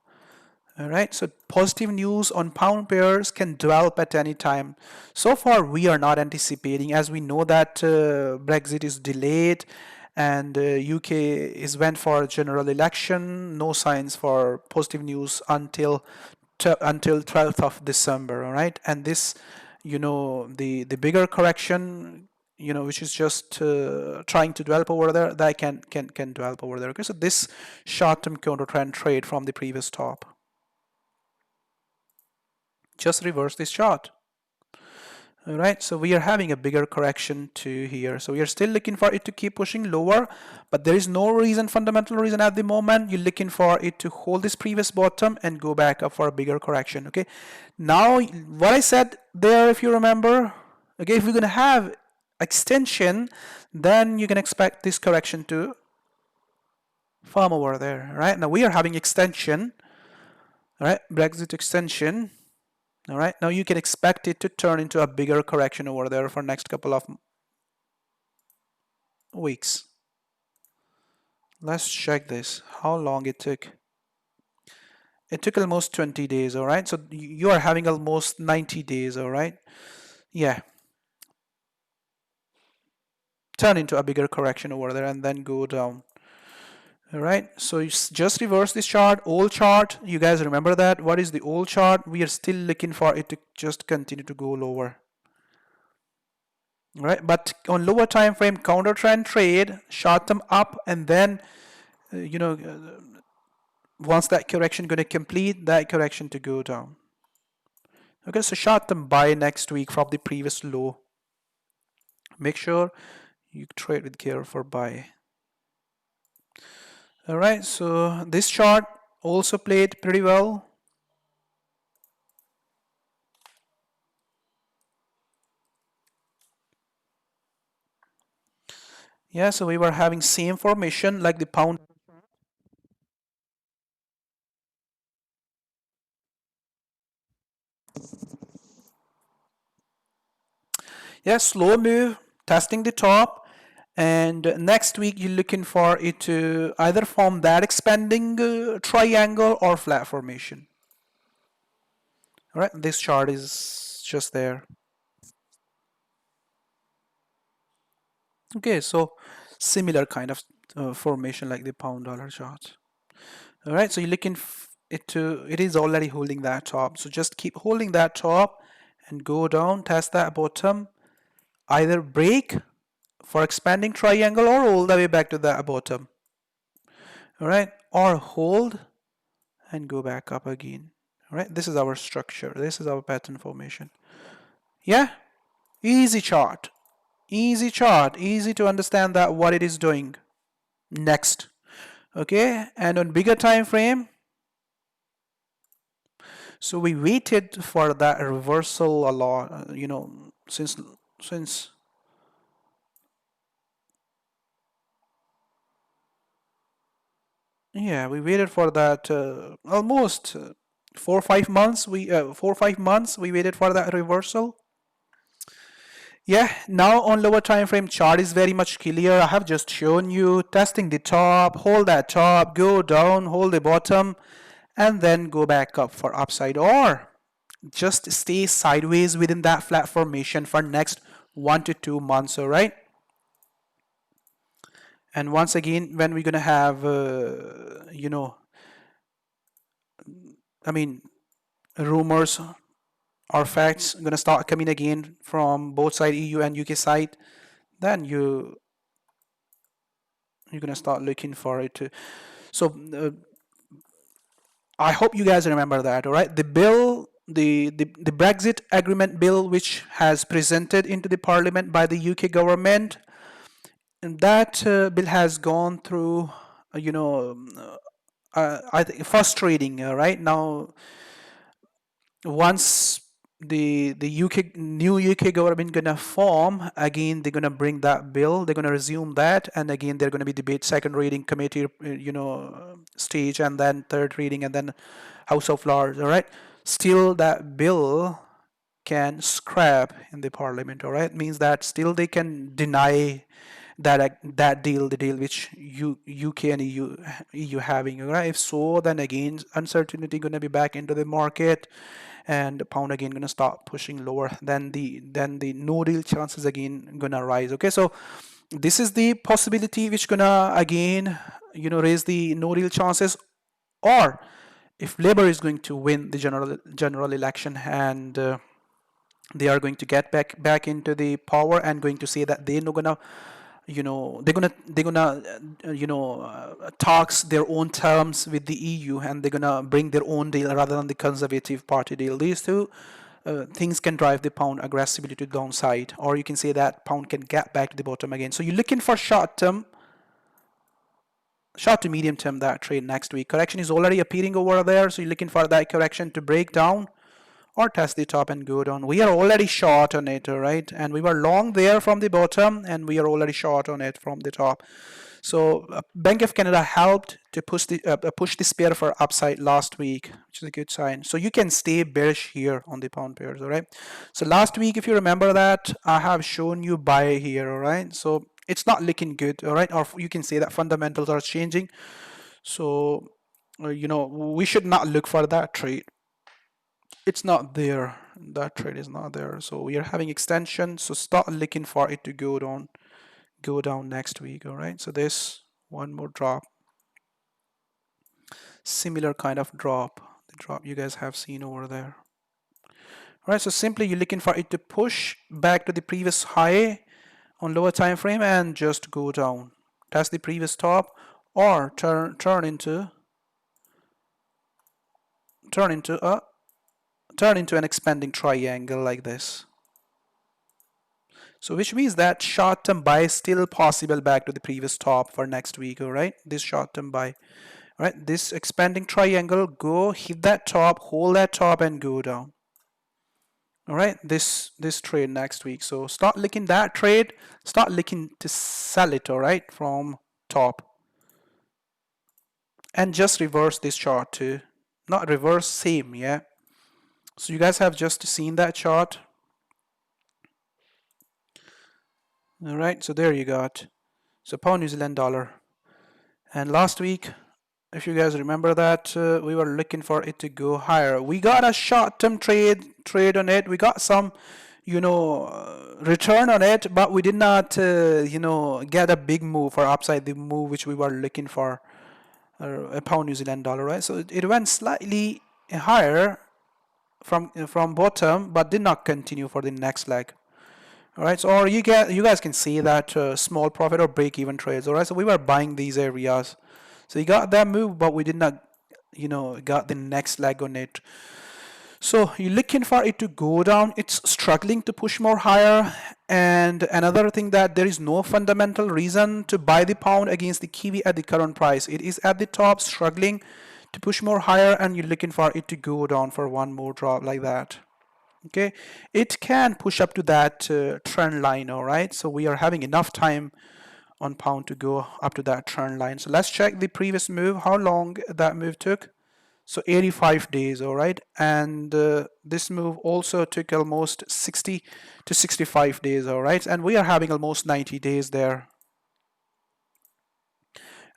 All right, so positive news on pound pairs can develop at any time. So far, we are not anticipating, as we know that Brexit is delayed and UK is went for a general election. No signs for positive news until 12th of December. All right, and this, the bigger correction, which is just trying to develop over there, that can develop over there. Okay, so this short-term counter trend trade from the previous top. Just reverse this chart. All right, so we are having a bigger correction to here. So we are still looking for it to keep pushing lower, but there is no reason, fundamental reason at the moment. You're looking for it to hold this previous bottom and go back up for a bigger correction. Okay, now what I said there, if you remember, okay, if we're going to have extension, then you can expect this correction to form over there. All right, now we are having extension. All right, Brexit extension. All right, now you can expect it to turn into a bigger correction over there for next couple of weeks. Let's check this, how long it took. It took almost 20 days, all right? So you are having almost 90 days, all right? Yeah. Turn into a bigger correction over there and then go down. All right, so you just reverse this chart, old chart. You guys remember that? What is the old chart? We are still looking for it to just continue to go lower. right? But on lower time frame, counter trend trade, short term up, and then once that correction going to complete, that correction to go down. Okay, so short term buy next week from the previous low. Make sure you trade with care for buy. All right, so this chart also played pretty well. Yeah, so we were having same formation like the pound. Yeah, slow move, testing the top, and next week you're looking for it to either form that expanding triangle or flat formation. All right, this chart is just there. Okay, so similar kind of formation like the pound dollar chart. All right, so you're looking it is already holding that top, so just keep holding that top and go down, test that bottom, either break for expanding triangle or all the way back to that bottom. All right, or hold and go back up again. All right, this is our structure, this is our pattern formation. Yeah, easy chart, easy chart, easy to understand that what it is doing. Next, okay, and on bigger time frame, so we waited for that reversal a lot, since yeah, we waited for that almost 4 or 5 months. 4 or 5 months we waited for that reversal. Yeah, now on lower time frame chart is very much clear. I have just shown you testing the top, hold that top, go down, hold the bottom, and then go back up for upside, or just stay sideways within that flat formation for next 1 to 2 months. All right, and once again, when we're gonna have rumors or facts gonna start coming again from both side, EU and UK side, then you're gonna start looking for it to. So I hope you guys remember that. All right, the bill, the Brexit agreement bill, which has presented into the parliament by the UK government, and that bill has gone through I think first reading right now. Once the new UK government gonna form again, they're gonna bring that bill, they're gonna resume that, and again they're gonna be debate, second reading, committee stage, and then third reading, and then House of Lords. All right, still that bill can scrap in the parliament. All right, means that still they can deny that deal, the deal which UK and EU having. All right, if so, then again uncertainty gonna be back into the market, and the pound again gonna start pushing lower, then the no deal chances again gonna rise. Okay, so this is the possibility which gonna again raise the no deal chances, or if Labour is going to win the general election, and they are going to get back into the power and going to say that they're not gonna they're gonna talks their own terms with the EU, and they're gonna bring their own deal rather than the Conservative Party deal. These two things can drive the pound aggressively to the downside, or you can say that pound can get back to the bottom again. So you're looking for short to medium term that trade next week. Correction is already appearing over there, so you're looking for that correction to break down or test the top and go down. We are already short on it, all right, and we were long there from the bottom, and we are already short on it from the top. So Bank of Canada helped to push this pair for upside last week, which is a good sign. So you can stay bearish here on the pound pairs. All right, so last week, if you remember that, I have shown you buy here. All right, so it's not looking good. All right, or you can say that fundamentals are changing. So we should not look for that trade. It's not there, that trade is not there, so we are having extension, so start looking for it to go down next week. All right, so this one more drop, similar kind of drop, the drop you guys have seen over there. All right, so simply you're looking for it to push back to the previous high on lower time frame and just go down, test the previous top, or turn into an expanding triangle like this. So which means that short-term buy is still possible back to the previous top for next week. All right, this short-term buy. All right, this expanding triangle, go hit that top, hold that top, and go down. All right, this trade next week. So start looking that trade, start looking to sell it. All right, from top, and just reverse this chart too. Not reverse, same, yeah. So you guys have just seen that chart. All right, so there you got. So pound New Zealand dollar. And last week, if you guys remember that, we were looking for it to go higher. We got a short-term trade on it. We got some, return on it, but we did not, get a big move or upside the move which we were looking for, a pound New Zealand dollar, right? So it went slightly higher from bottom, but did not continue for the next leg. All right, so or you guys can see that small profit or break-even trades. All right, so we were buying these areas. So you got that move, but we did not, got the next leg on it. So you're looking for it to go down. It's struggling to push more higher. And another thing, that there is no fundamental reason to buy the pound against the Kiwi at the current price. It is at the top, struggling to push more higher, and you're looking for it to go down for one more drop like that. Okay, it can push up to that trend line. All right, so we are having enough time on pound to go up to that trend line. So let's check the previous move, how long that move took. So 85 days. All right, and this move also took almost 60 to 65 days. All right, and we are having almost 90 days there.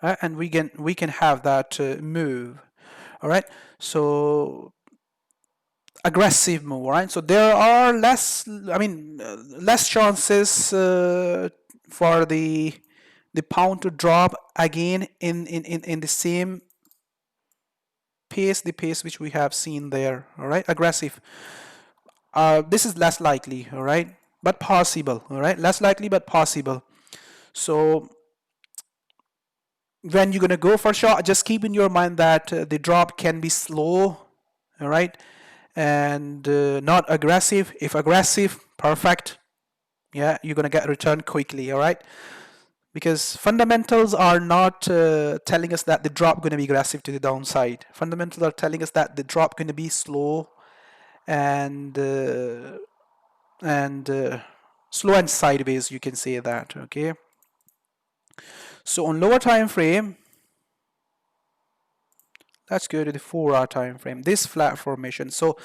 And we can have that move. All right, so aggressive move, right? So there are less chances for the pound to drop again in the same pace, the pace which we have seen there. All right, aggressive. This is less likely, all right, but possible. All right, less likely but possible. So when you're gonna go for short, just keep in your mind that the drop can be slow. All right, and not aggressive. If aggressive, perfect, yeah, you're gonna get a return quickly. All right, because fundamentals are not telling us that the drop going to be aggressive to the downside. Fundamentals are telling us that the drop going to be slow and slow and sideways, you can say that. Okay, so on lower time frame, let's go to the 4-hour time frame. This flat formation, so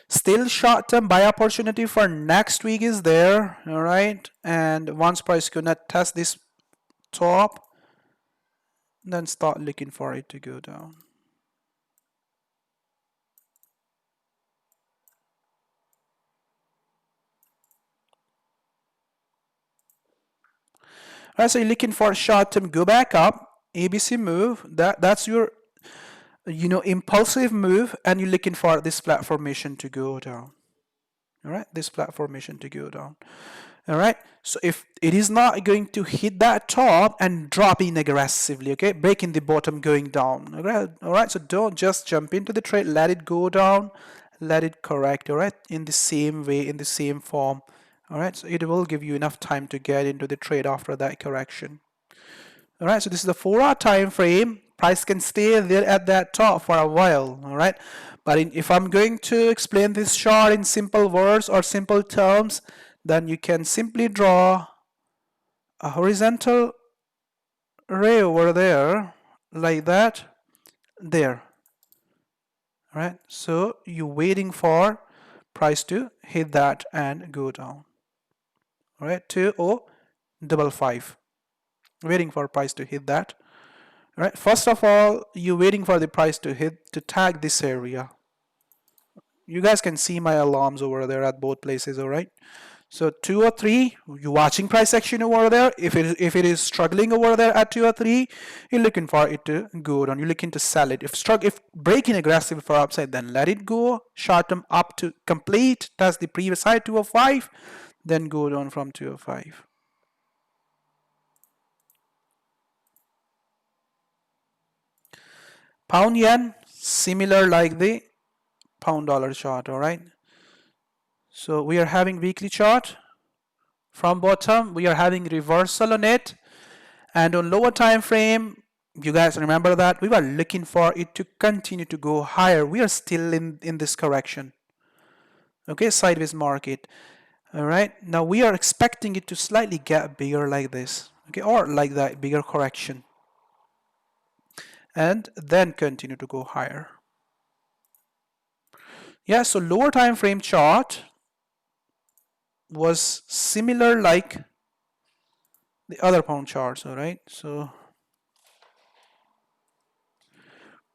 still short-term buy opportunity for next week is there. All right, and once price gonna test this top, then start looking for it to go down. All right, so you're looking for short-term, go back up, ABC move. That's your impulsive move, and you're looking for this flat formation to go down. All right, this flat formation to go down. All right, so if it is not going to hit that top and drop in aggressively, okay, breaking the bottom, going down. All right, so don't just jump into the trade, let it go down, let it correct. All right, in the same way, in the same form. All right, so it will give you enough time to get into the trade after that correction. All right, so this is the 4-hour time frame. Price can stay there at that top for a while. All right, but if I'm going to explain this chart in simple words or simple terms, then you can simply draw a horizontal ray over there like that, there. All right, so you're waiting for price to hit that and go down. All right, 2055, waiting for price to hit that. All right, first of all, you're waiting for the price to tag this area. You guys can see my alarms over there at both places. All right, so 203, you're watching price action over there. If it is struggling over there at 203, you're looking for it to go down. You're looking to sell it. If breaking aggressive for upside, then let it go short term up to complete. That's the previous high, 205. Then go down from 205. Pound yen, similar like the pound dollar chart, all right? So we are having weekly chart. From bottom, we are having reversal on it. And on lower time frame, you guys remember that we were looking for it to continue to go higher. We are still in this correction. Okay, sideways market. All right, now we are expecting it to slightly get bigger like this. Okay, or like that, bigger correction. And then continue to go higher. Yeah, so lower time frame chart was similar like the other pound charts, all right? So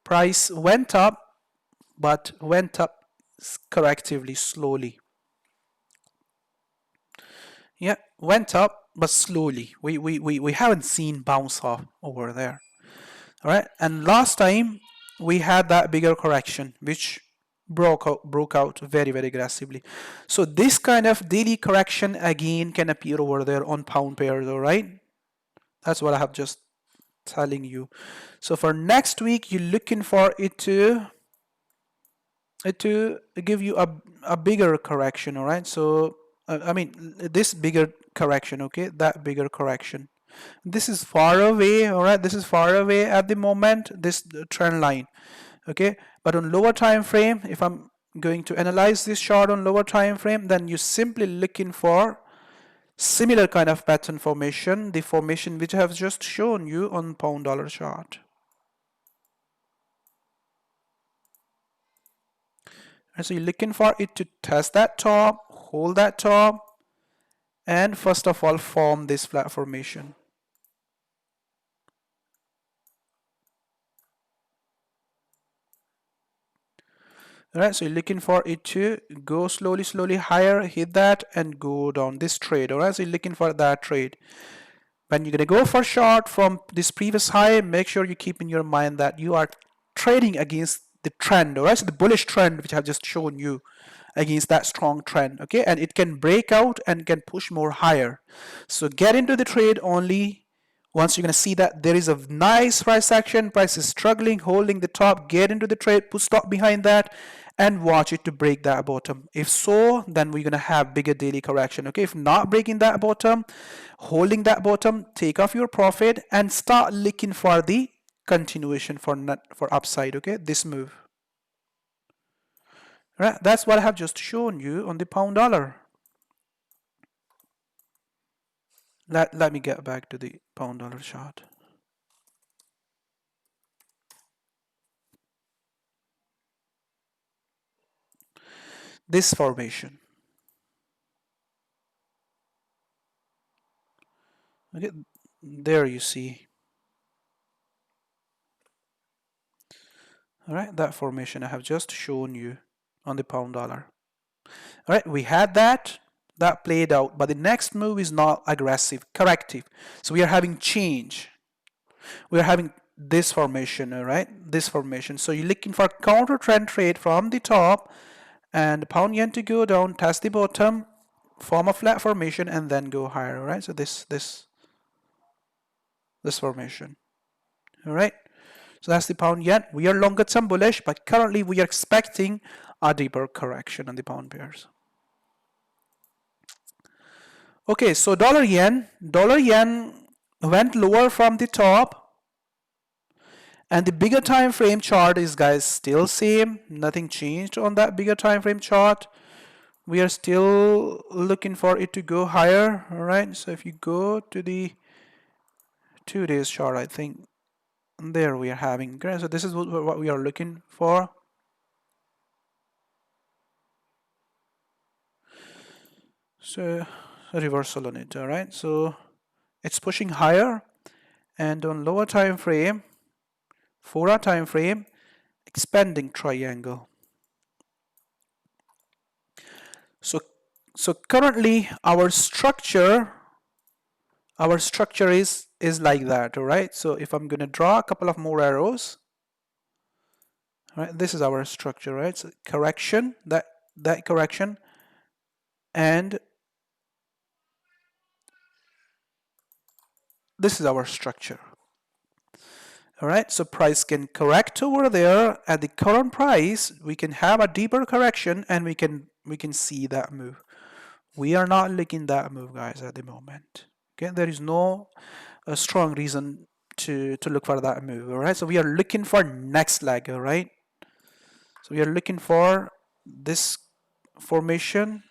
price went up, but went up correctively, slowly. Yeah, went up, but slowly. We haven't seen bounce off over there. All right, and last time we had that bigger correction, which broke out very, very aggressively. So this kind of daily correction again can appear over there on pound pairs, all right? That's what I have just telling you. So for next week, you're looking for it to give you a bigger correction, all right? So I mean this bigger correction, okay, that bigger correction. This is far away, all right? This is far away at the moment, this trend line, okay? But on lower time frame, if I'm going to analyze this chart on lower time frame, then you're simply looking for similar kind of pattern formation, the formation which I have just shown you on pound dollar chart. And so you're looking for it to test that top, hold that top, and first of all form this flat formation. All right, so you're looking for it to go slowly higher, hit that, and go down this trade. All right, so you're looking for that trade. When you're going to go for short from this previous high, make sure you keep in your mind that you are trading against the trend, all right? So the bullish trend, which I've just shown you, against that strong trend, okay? And it can break out and can push more higher. So get into the trade only once you're going to see that there is a nice price action, price is struggling, holding the top, get into the trade, put stop behind that, and watch it to break that bottom. If so, then we're going to have bigger daily correction, okay? If not breaking that bottom, holding that bottom, take off your profit and start looking for the continuation for upside, okay? This move. Right, that's what I have just shown you on the pound dollar. Let me get back to the pound dollar chart. This formation. Okay, there you see. All right, that formation I have just shown you on the pound dollar. All right, we had that played out, but the next move is not aggressive, corrective. So we are having change. We are having this formation, all right, this formation. So you're looking for counter trend trade from the top, and pound yen to go down, test the bottom, form a flat formation, and then go higher. All right, so this formation. All right, so that's the pound yen. We are longer term bullish, but currently we are expecting a deeper correction on the pound pairs. Okay, so dollar yen went lower from the top, and the bigger time frame chart is, guys, still same. Nothing changed on that bigger time frame chart. We are still looking for it to go higher. All right, so if you go to the 2 days chart, I think there we are having, so this is what we are looking for. So a reversal on it. All right, so it's pushing higher, and on lower time frame, 4-hour time frame, expanding triangle. So currently our structure is like that. All right, so if I'm going to draw a couple of more arrows, all right, this is our structure, right? So correction, that correction, and this is our structure. All right, so price can correct over there at the current price. We can have a deeper correction and we can see that move. We are not looking that move, guys, at the moment. Okay, there is no strong reason to look for that move. All right, so we are looking for next leg. All right, so we are looking for this formation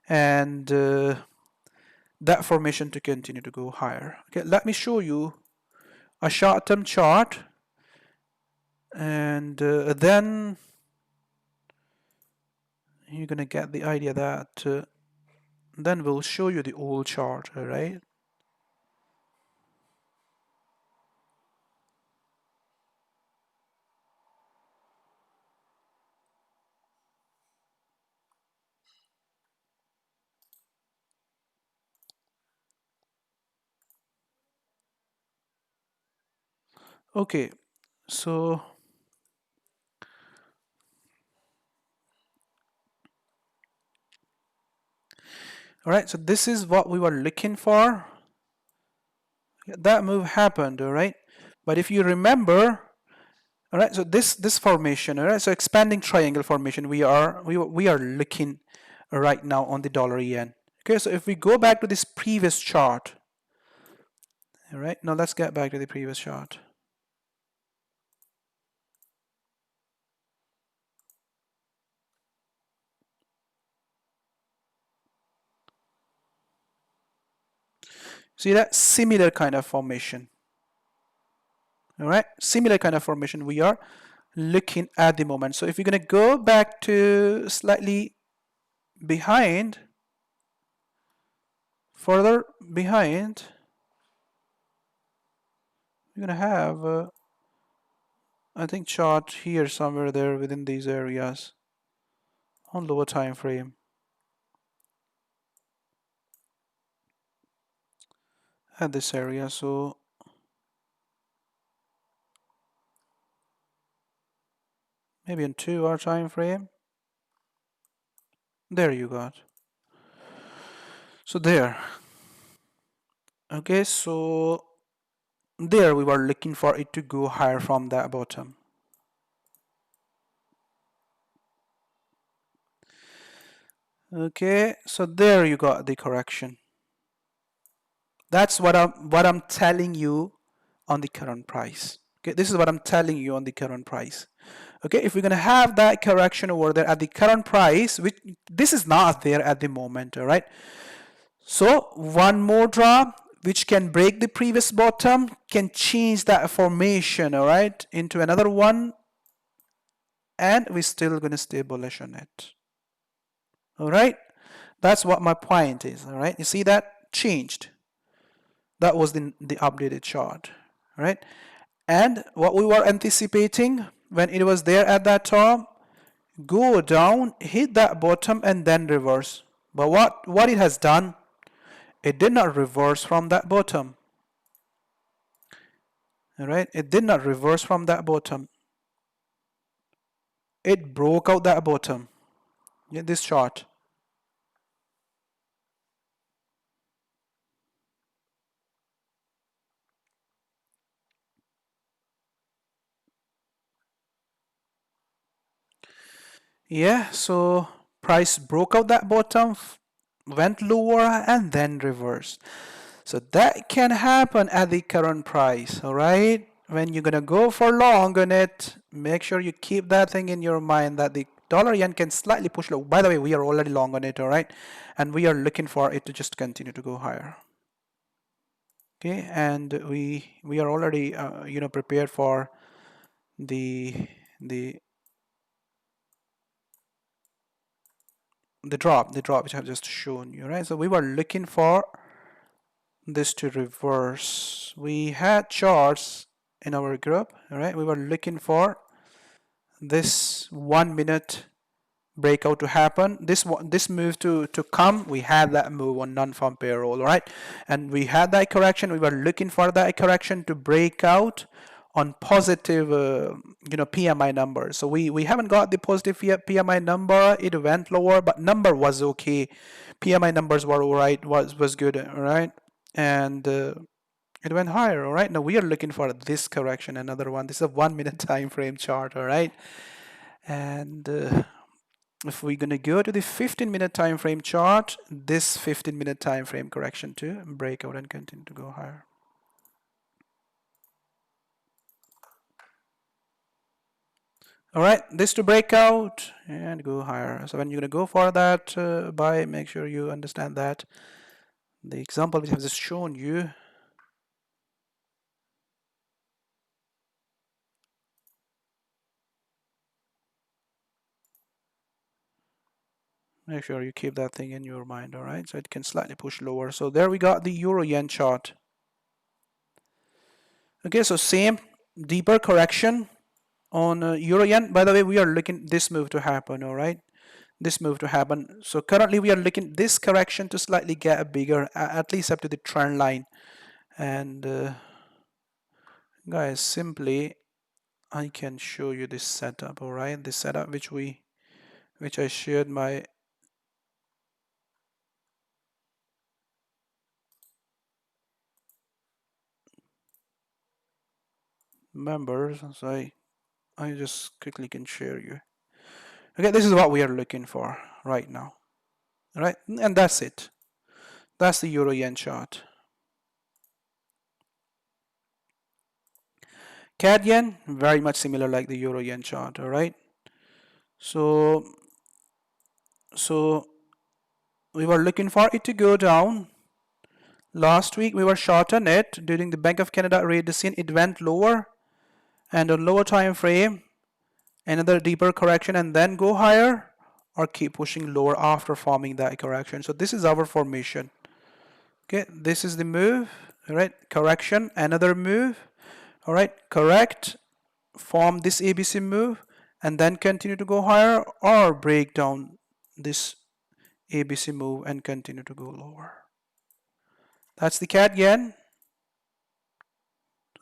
and that formation to continue to go higher. Okay, let me show you a short-term chart, and then you're gonna get the idea that then we'll show you the old chart. All right. Okay, so all right, so this is what we were looking for. That move happened, all right. But if you remember, all right, so this formation, all right, so expanding triangle formation, we are looking right now on the dollar yen. Okay, so if we go back to this previous chart, all right, now let's get back to the previous chart. See that similar kind of formation. All right, similar kind of formation we are looking at the moment. So if you're going to go back to slightly behind, further behind, you're going to have I think chart here somewhere there within these areas on lower time frame. At this area, so maybe in 2-hour time frame. There you got. So there. Okay, so there we were looking for it to go higher from that bottom. Okay, so there you got the correction. That's what I'm telling you on the current price. Okay, this is what I'm telling you on the current price. Okay, if we're gonna have that correction over there at the current price, which this is not there at the moment, all right. So one more drop which can break the previous bottom can change that formation, all right, into another one, and we're still gonna stay bullish on it. All right, that's what my point is. All right, you see that changed. That was the updated chart. All right, and what we were anticipating when it was there at that top, go down, hit that bottom, and then reverse. But what it has done, it did not reverse from that bottom. All right, it did not reverse from that bottom. It broke out that bottom. Yeah, this chart. Yeah, so price broke out that bottom, went lower, and then reversed. So that can happen at the current price, all right? When you're gonna go for long on it, make sure you keep that thing in your mind that the dollar yen can slightly push low. By the way, we are already long on it, all right? And we are looking for it to just continue to go higher. Okay, and we are already prepared for the drop which I've just shown you, right? So we were looking for this to reverse. We had charts in our group, all right? We were looking for this 1 minute breakout to happen, this move to come. We had that move on non-farm payroll, all right? And we had that correction. We were looking for that correction to break out on positive PMI number. So we haven't got the positive PMI number. It went lower, but number was okay. PMI numbers were all right, was good, all right? And It went higher. All right, now we are looking for this correction, another one. This is a 1 minute time frame chart. All right, and if we're going to go to the 15-minute time frame chart, this 15-minute time frame correction to break out and continue to go higher. All right, this to break out and go higher. So when you're going to go for that buy, make sure you understand that the example which I've just shown you, make sure you keep that thing in your mind. All right, so it can slightly push lower. So there we got the euro yen chart. Okay, so same deeper correction on euro yen. By the way, we are looking this move to happen. All right, this move to happen. So currently we are looking this correction to slightly get a bigger, at least up to the trend line. And guys, simply I can show you this setup. All right, this setup which I shared my members. So I just quickly can share you. Okay, this is what we are looking for right now. All right, and that's it. That's the euro yen chart. CAD yen, very much similar like the euro yen chart. All right, so we were looking for it to go down. Last week we were short on it during the Bank of Canada rate decision. It went lower, and on lower time frame another deeper correction and then go higher, or keep pushing lower after forming that correction. So this is our formation. Okay, this is the move. All right, correction, another move. All right, correct, form this ABC move, and then continue to go higher, or break down this ABC move and continue to go lower. That's the CAD yen.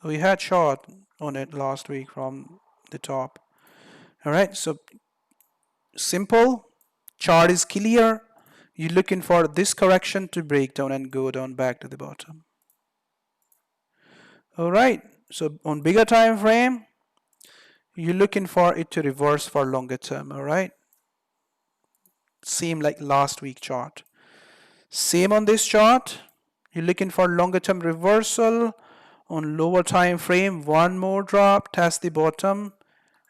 So we had short on it last week from the top. All right, so simple, chart is clear. You're looking for this correction to break down and go down back to the bottom. All right, so on bigger time frame, you're looking for it to reverse for longer term. All right, same like last week chart. Same on this chart. You're looking for longer term reversal on lower time frame. One more drop, test the bottom,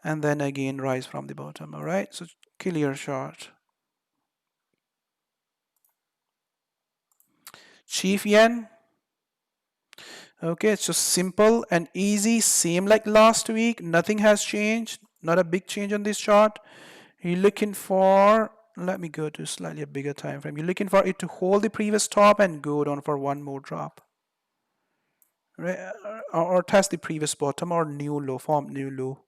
and then again rise from the bottom. All right, so clear chart. Chief yen. Okay, it's just simple and easy, same like last week. Nothing has changed, not a big change on this chart. You're looking for, let me go to slightly a bigger time frame. You're looking for it to hold the previous top and go down for one more drop, right? Or test the previous bottom, or new low, form new low.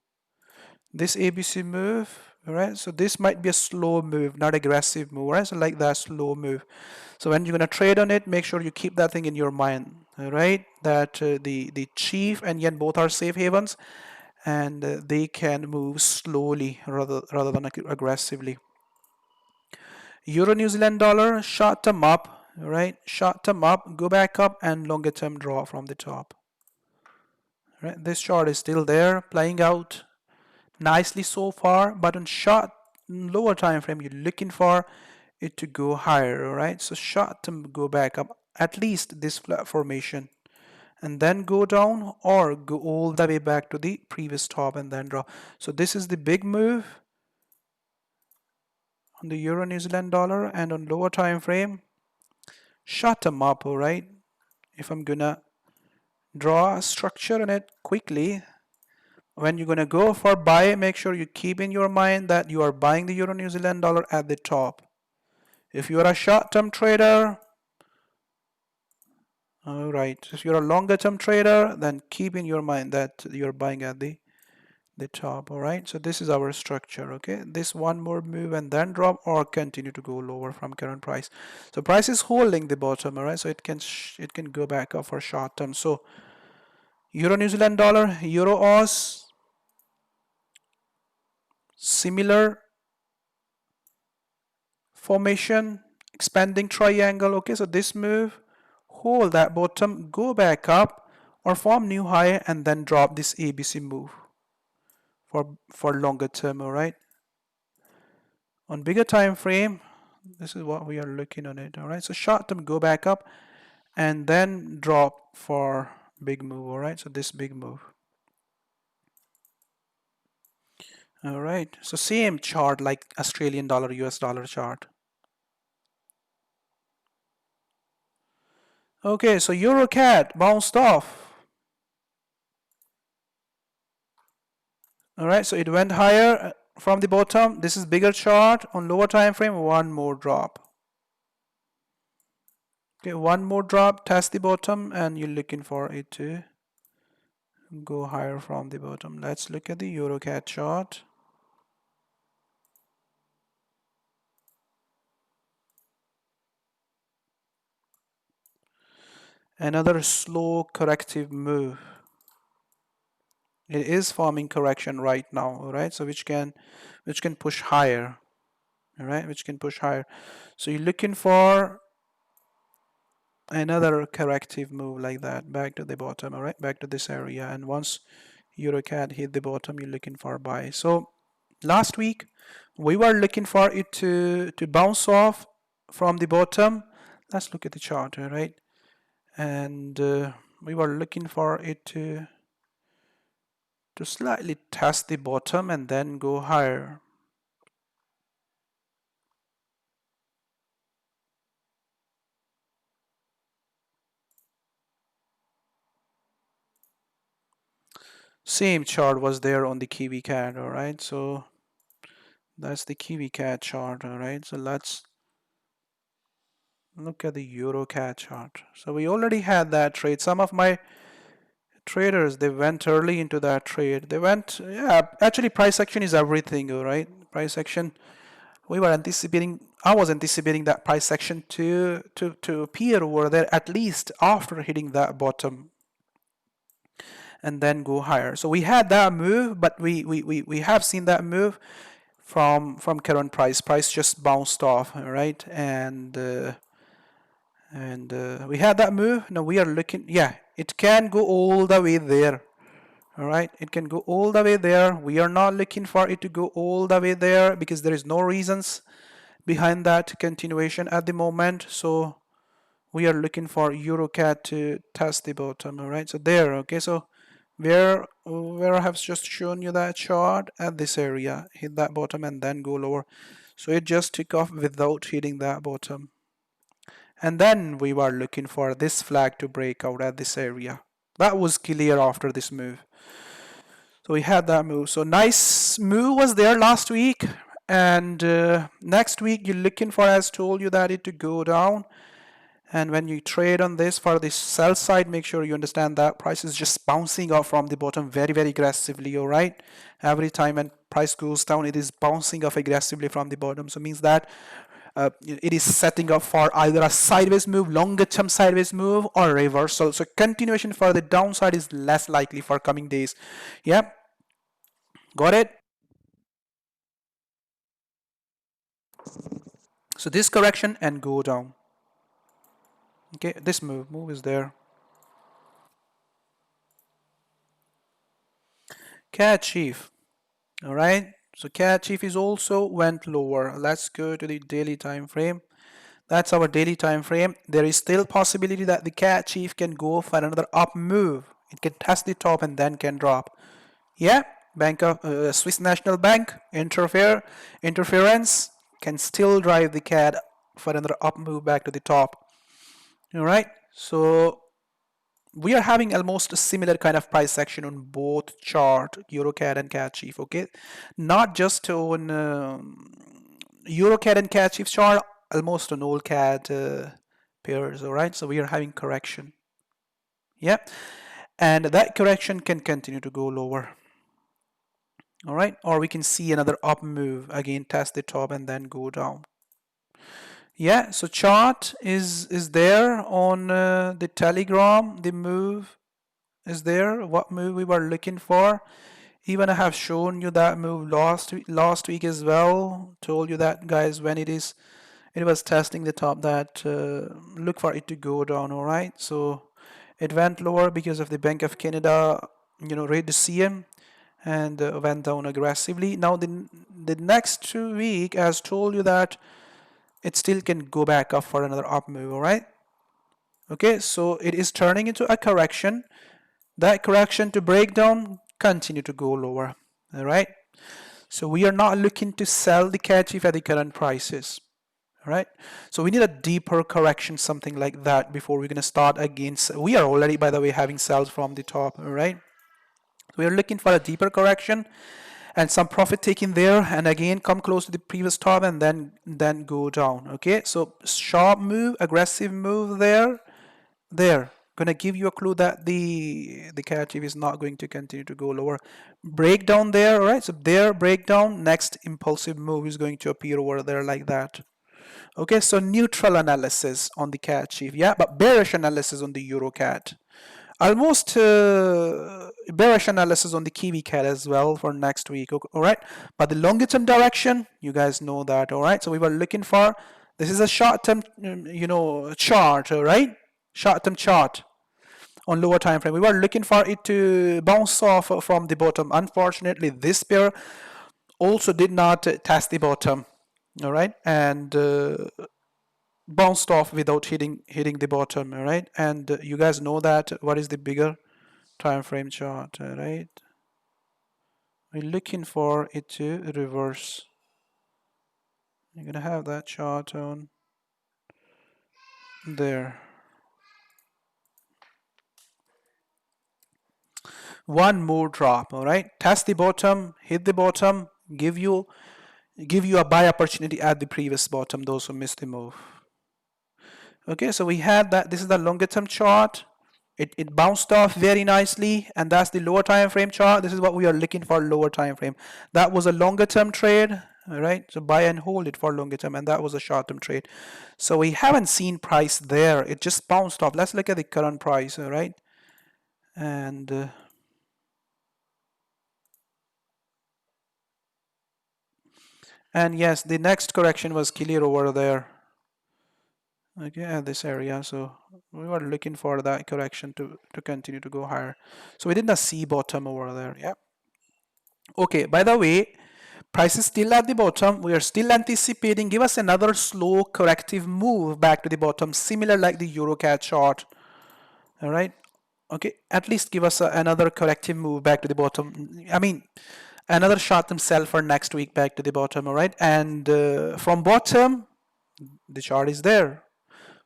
This ABC move, all right? So this might be a slow move, not aggressive move, right? So like that slow move. So when you're gonna trade on it, make sure you keep that thing in your mind, all right? That the chief and yen both are safe havens, and they can move slowly rather than aggressively. Euro New Zealand dollar, short term up, all right? Short term up, go back up, and longer term draw from the top. All right? This chart is still there, playing out nicely so far, but on short lower time frame, you're looking for it to go higher. All right, so short term, go back up at least this flat formation, and then go down, or go all the way back to the previous top and then draw. So this is the big move on the euro New Zealand dollar, and on lower time frame, short term up. All right, if I'm gonna draw a structure on it quickly, when you're going to go for buy, make sure you keep in your mind that you are buying the euro New Zealand dollar at the top. If you are a short-term trader, all right, if you're a longer-term trader, then keep in your mind that you're buying at the top. All right, so this is our structure. Okay, this one more move and then drop, or continue to go lower from current price. So price is holding the bottom. All right, so it can go back up for short term. So euro New Zealand dollar, euro AUD, similar formation, expanding triangle. Okay, so this move, hold that bottom, go back up, or form new high and then drop this ABC move for longer term. All right, on bigger time frame, this is what we are looking on it. All right, so short term go back up and then drop for big move. All right, so this big move. All right, so same chart like Australian dollar, US dollar chart. Okay, so EUROCAD bounced off. All right, so it went higher from the bottom. This is bigger chart on lower time frame. One more drop. Okay, one more drop, test the bottom, and you're looking for it to go higher from the bottom. Let's look at the EUROCAD chart. Another slow corrective move. It is forming correction right now, all right? So which can push higher, all right? Which can push higher. So you're looking for another corrective move like that, back to the bottom, all right? Back to this area, and once EUROCAD hit the bottom, you're looking for a buy. So last week we were looking for it to bounce off from the bottom. Let's look at the chart, all right? And we were looking for it to slightly test the bottom and then go higher. Same chart was there on the KiwiCAD, all right? So that's the KiwiCAD chart, all right? So let's look at the EUROCAD chart. So we already had that trade. Some of my traders, they went early into that trade. They went, yeah, actually price action is everything, all right? Price action, we were anticipating, I was anticipating that price action to appear over there at least after hitting that bottom and then go higher. So we had that move, but we have seen that move from current price. Price just bounced off, all right? And we had that move. Now we are looking, yeah, it can go all the way there. All right, it can go all the way there. We are not looking for it to go all the way there because there is no reasons behind that continuation at the moment. So we are looking for EUROCAD to test the bottom. All right, so there. Okay, so where I have just shown you that chart at this area, hit that bottom and then go lower. So it just took off without hitting that bottom. And then we were looking for this flag to break out at this area. That was clear after this move. So we had that move. So nice move was there last week. And next week you're looking for, as told you, that it to go down. And when you trade on this for the sell side, make sure you understand that price is just bouncing off from the bottom very, very aggressively, all right? Every time when price goes down, it is bouncing off aggressively from the bottom. So it means that it is setting up for either a sideways move, longer term sideways move, or reversal. So continuation for the downside is less likely for coming days. Yeah, got it? So this correction and go down. Okay, this move is there. CADCHF. All right, so CADCHF is also went lower. Let's go to the daily time frame. That's our daily time frame. There is still possibility that the CADCHF can go for another up move. It can test the top and then can drop. Yeah, Bank of Swiss National Bank interference can still drive the CAD for another up move back to the top. All right, so we are having almost a similar kind of price action on both chart, EUROCAD and CADCHF. Okay, not just on EUROCAD and CADCHF chart, almost on all CAD pairs. All right, so we are having correction. Yeah, and that correction can continue to go lower. All right, or we can see another up move, again test the top and then go down. Yeah, so chart is there on the Telegram. The move is there, what move we were looking for. Even I have shown you that move last week as well. Told you that, guys, when it was testing the top, that look for it to go down. All right, so It went lower because of the Bank of Canada, rate decision, and went down aggressively. Now the next week, as told you, that it still can go back up for another up move. All right. Okay, so it is turning into a correction. That correction to break down, continue to go lower. All right. So we are not looking to sell the CADCHF at the current prices. All right. So we need a deeper correction, something like that, before we're going to start again. We are already, by the way, having sells from the top. All right. We are looking for a deeper correction and some profit taking there, and again come close to the previous top and then go down. Okay. So sharp move, aggressive move there. Gonna give you a clue that the CADCHF is not going to continue to go lower. Breakdown there. All right. So there, breakdown. Next impulsive move is going to appear over there like that. Okay, so neutral analysis on the CADCHF, yeah, but bearish analysis on the EUROCAD. Almost bearish analysis on the KiwiCAD as well for next week. All right, but the longer term direction, you guys know that. All right, so we were looking for, this is a short term, chart. All right, short term chart on lower time frame. We were looking for it to bounce off from the bottom. Unfortunately, this pair also did not test the bottom. All right, and bounced off without hitting the bottom. All right, and you guys know that what is the bigger time frame chart. All right, we're looking for it to reverse. You're gonna have that chart on there. One more drop. All right, test the bottom, hit the bottom, give you a buy opportunity at the previous bottom, those who missed the move. Okay, so we had that. This is the longer term chart. It bounced off very nicely, and that's the lower time frame chart. This is what we are looking for, lower time frame. That was a longer term trade. All right, so buy and hold it for longer term, and that was a short term trade. So we haven't seen price there. It just bounced off. Let's look at the current price. All right, and yes, the next correction was clear over there. Okay, at this area. So we were looking for that correction to continue to go higher. So we did not see bottom over there. Yeah. Okay, by the way, price is still at the bottom. We are still anticipating. Give us another slow corrective move back to the bottom, similar like the EUROCAD chart. All right. Okay, at least give us another corrective move back to the bottom. I mean, another short-term sell for next week back to the bottom. All right, and from bottom, the chart is there.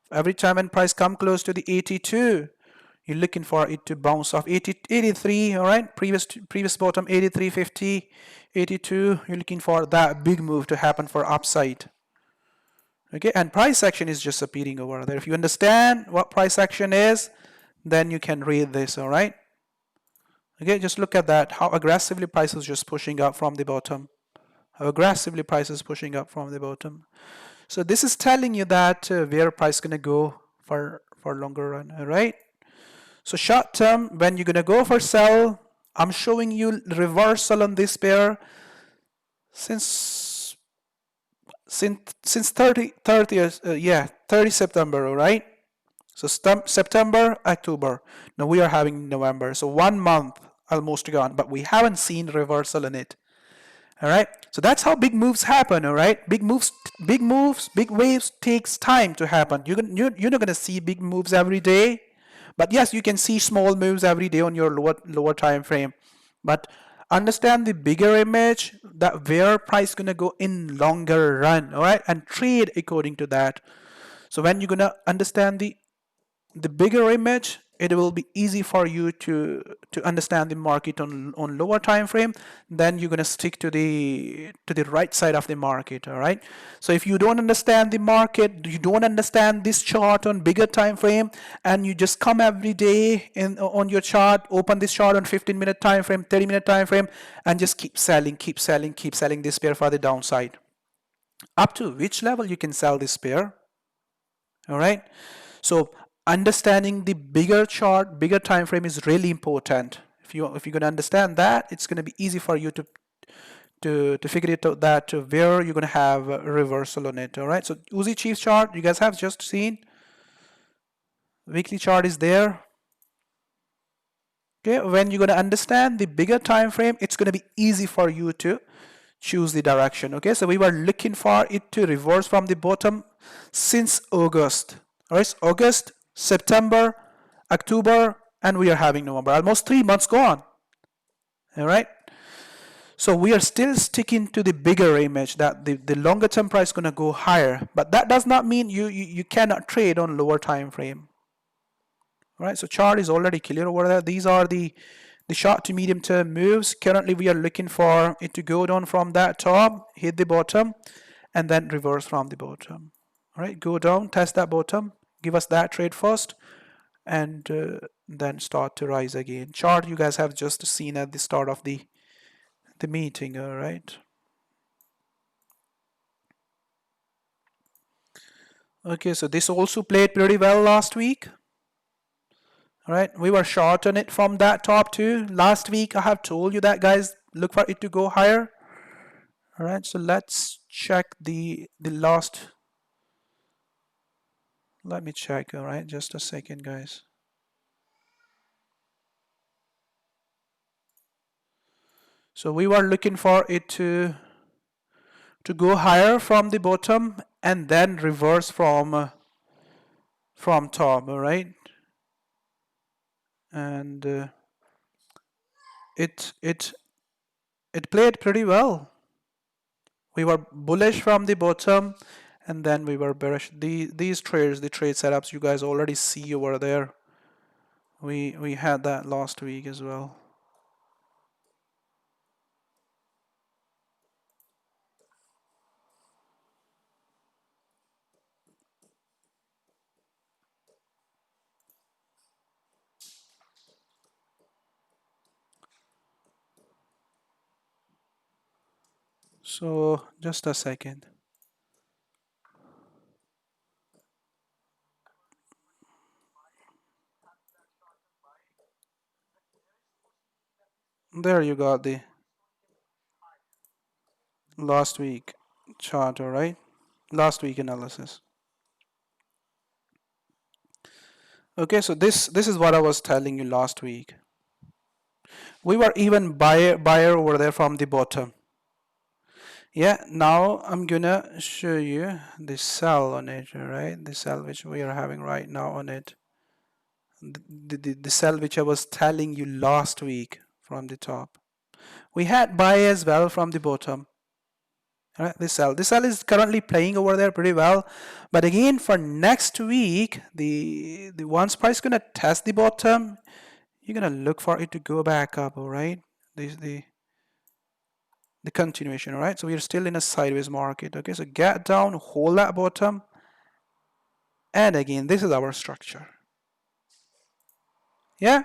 Every time when price come close to the 82, you're looking for it to bounce off 83. All right, previous bottom 83.50, 82. You're looking for that big move to happen for upside. Okay, and price action is just appearing over there. If you understand what price action is, then you can read this. All right. Okay, just look at that. How aggressively price is just pushing up from the bottom. How aggressively price is pushing up from the bottom. So this is telling you that where price gonna go for longer run. All right. So short term, when you're gonna go for sell, I'm showing you reversal on this pair since 30 September. All right. So September, October. Now we are having November. So 1 month almost gone, but we haven't seen reversal in it. All right, so that's how big moves happen. All right, big moves, big waves takes time to happen. You're not gonna see big moves every day, but yes, you can see small moves every day on your lower time frame. But understand the bigger image, that where price gonna go in longer run. All right, and trade according to that. So when you're gonna understand the bigger image, it will be easy for you to understand the market on lower time frame. Then you're going to stick to the right side of the market. All right, so if you don't understand the market, you don't understand this chart on bigger time frame, and you just come every day on your chart, open this chart on 15-minute time frame, 30-minute time frame, and just keep selling this pair for the downside. Up to which level you can sell this pair. All right, so understanding the bigger chart, bigger time frame is really important. If you're going to understand that, it's going to be easy for you to figure it out that where you're going to have a reversal on it. All right, so USDCHF chart you guys have just seen. Weekly chart is there. Okay, when you're going to understand the bigger time frame, it's going to be easy for you to choose the direction. Okay, so we were looking for it to reverse from the bottom since August. All right, August, September, October, and we are having November. Almost 3 months gone. All right. So we are still sticking to the bigger image that the longer term price is going to go higher, but that does not mean you cannot trade on lower time frame. All right, so chart is already clear over there. These are the short to medium term moves. Currently we are looking for it to go down from that top, hit the bottom, and then reverse from the bottom. All right, go down, test that bottom, give us that trade first, and then start to rise again. Chart you guys have just seen at the start of the meeting. All right. Okay, so this also played pretty well last week. All right, we were short on it from that top too. Last week I have told you that, guys, look for it to go higher. All right, so let's check the last. Let me check. All right, just a second, guys. So we were looking for it to go higher from the bottom and then reverse from top. All right, and it played pretty well. We were bullish from the bottom, and then we were bearish. These trades, the trade setups, you guys already see over there. We had that last week as well. So just a second. There you got the last week chart, all right? Last week analysis. Okay, so this is what I was telling you last week. We were even buyer over there from the bottom. Yeah, now I'm gonna show you the sell on it, right? The sell which we are having right now on it. The sell which I was telling you last week from the top. We had buy as well from the bottom. All right, this sell is currently playing over there pretty well, but again for next week, the once price gonna test the bottom, you're gonna look for it to go back up. All right, the continuation. All right, so we are still in a sideways market. Okay, so get down, hold that bottom, and again this is our structure. Yeah,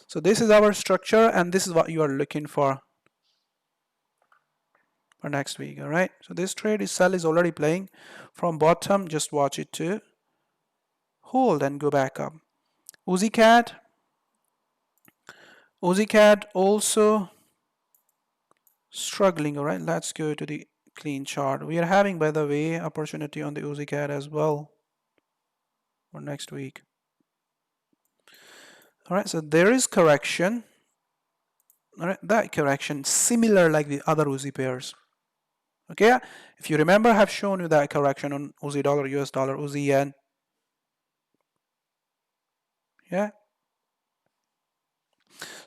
so this is our structure, and this is what you are looking for next week. All right, so this trade is sell is already playing from bottom. Just watch it to hold and go back up. USDCAD also struggling. All right, let's go to the clean chart. We are having, by the way, opportunity on the USDCAD as well for next week. All right, so there is correction. All right, that correction similar like the other USD pairs. Okay, if you remember, I have shown you that correction on USD dollar, US dollar, USD yen. Yeah.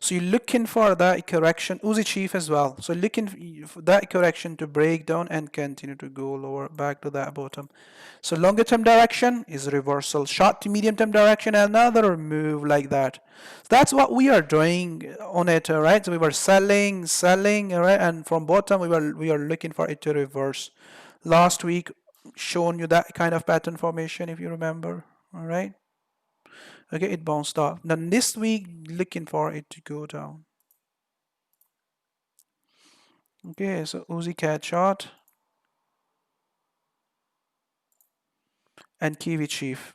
So you're looking for that correction, USDCHF as well. So looking for that correction to break down and continue to go lower back to that bottom. So longer term direction is reversal. Short to medium term direction, another move like that. So that's what we are doing on it, all right? So we were selling, all right, and from bottom we are looking for it to reverse. Last week shown you that kind of pattern formation, if you remember, all right? Okay, it bounced off. Now this week, looking for it to go down. Okay, so USDCAD chart and Kiwi Chief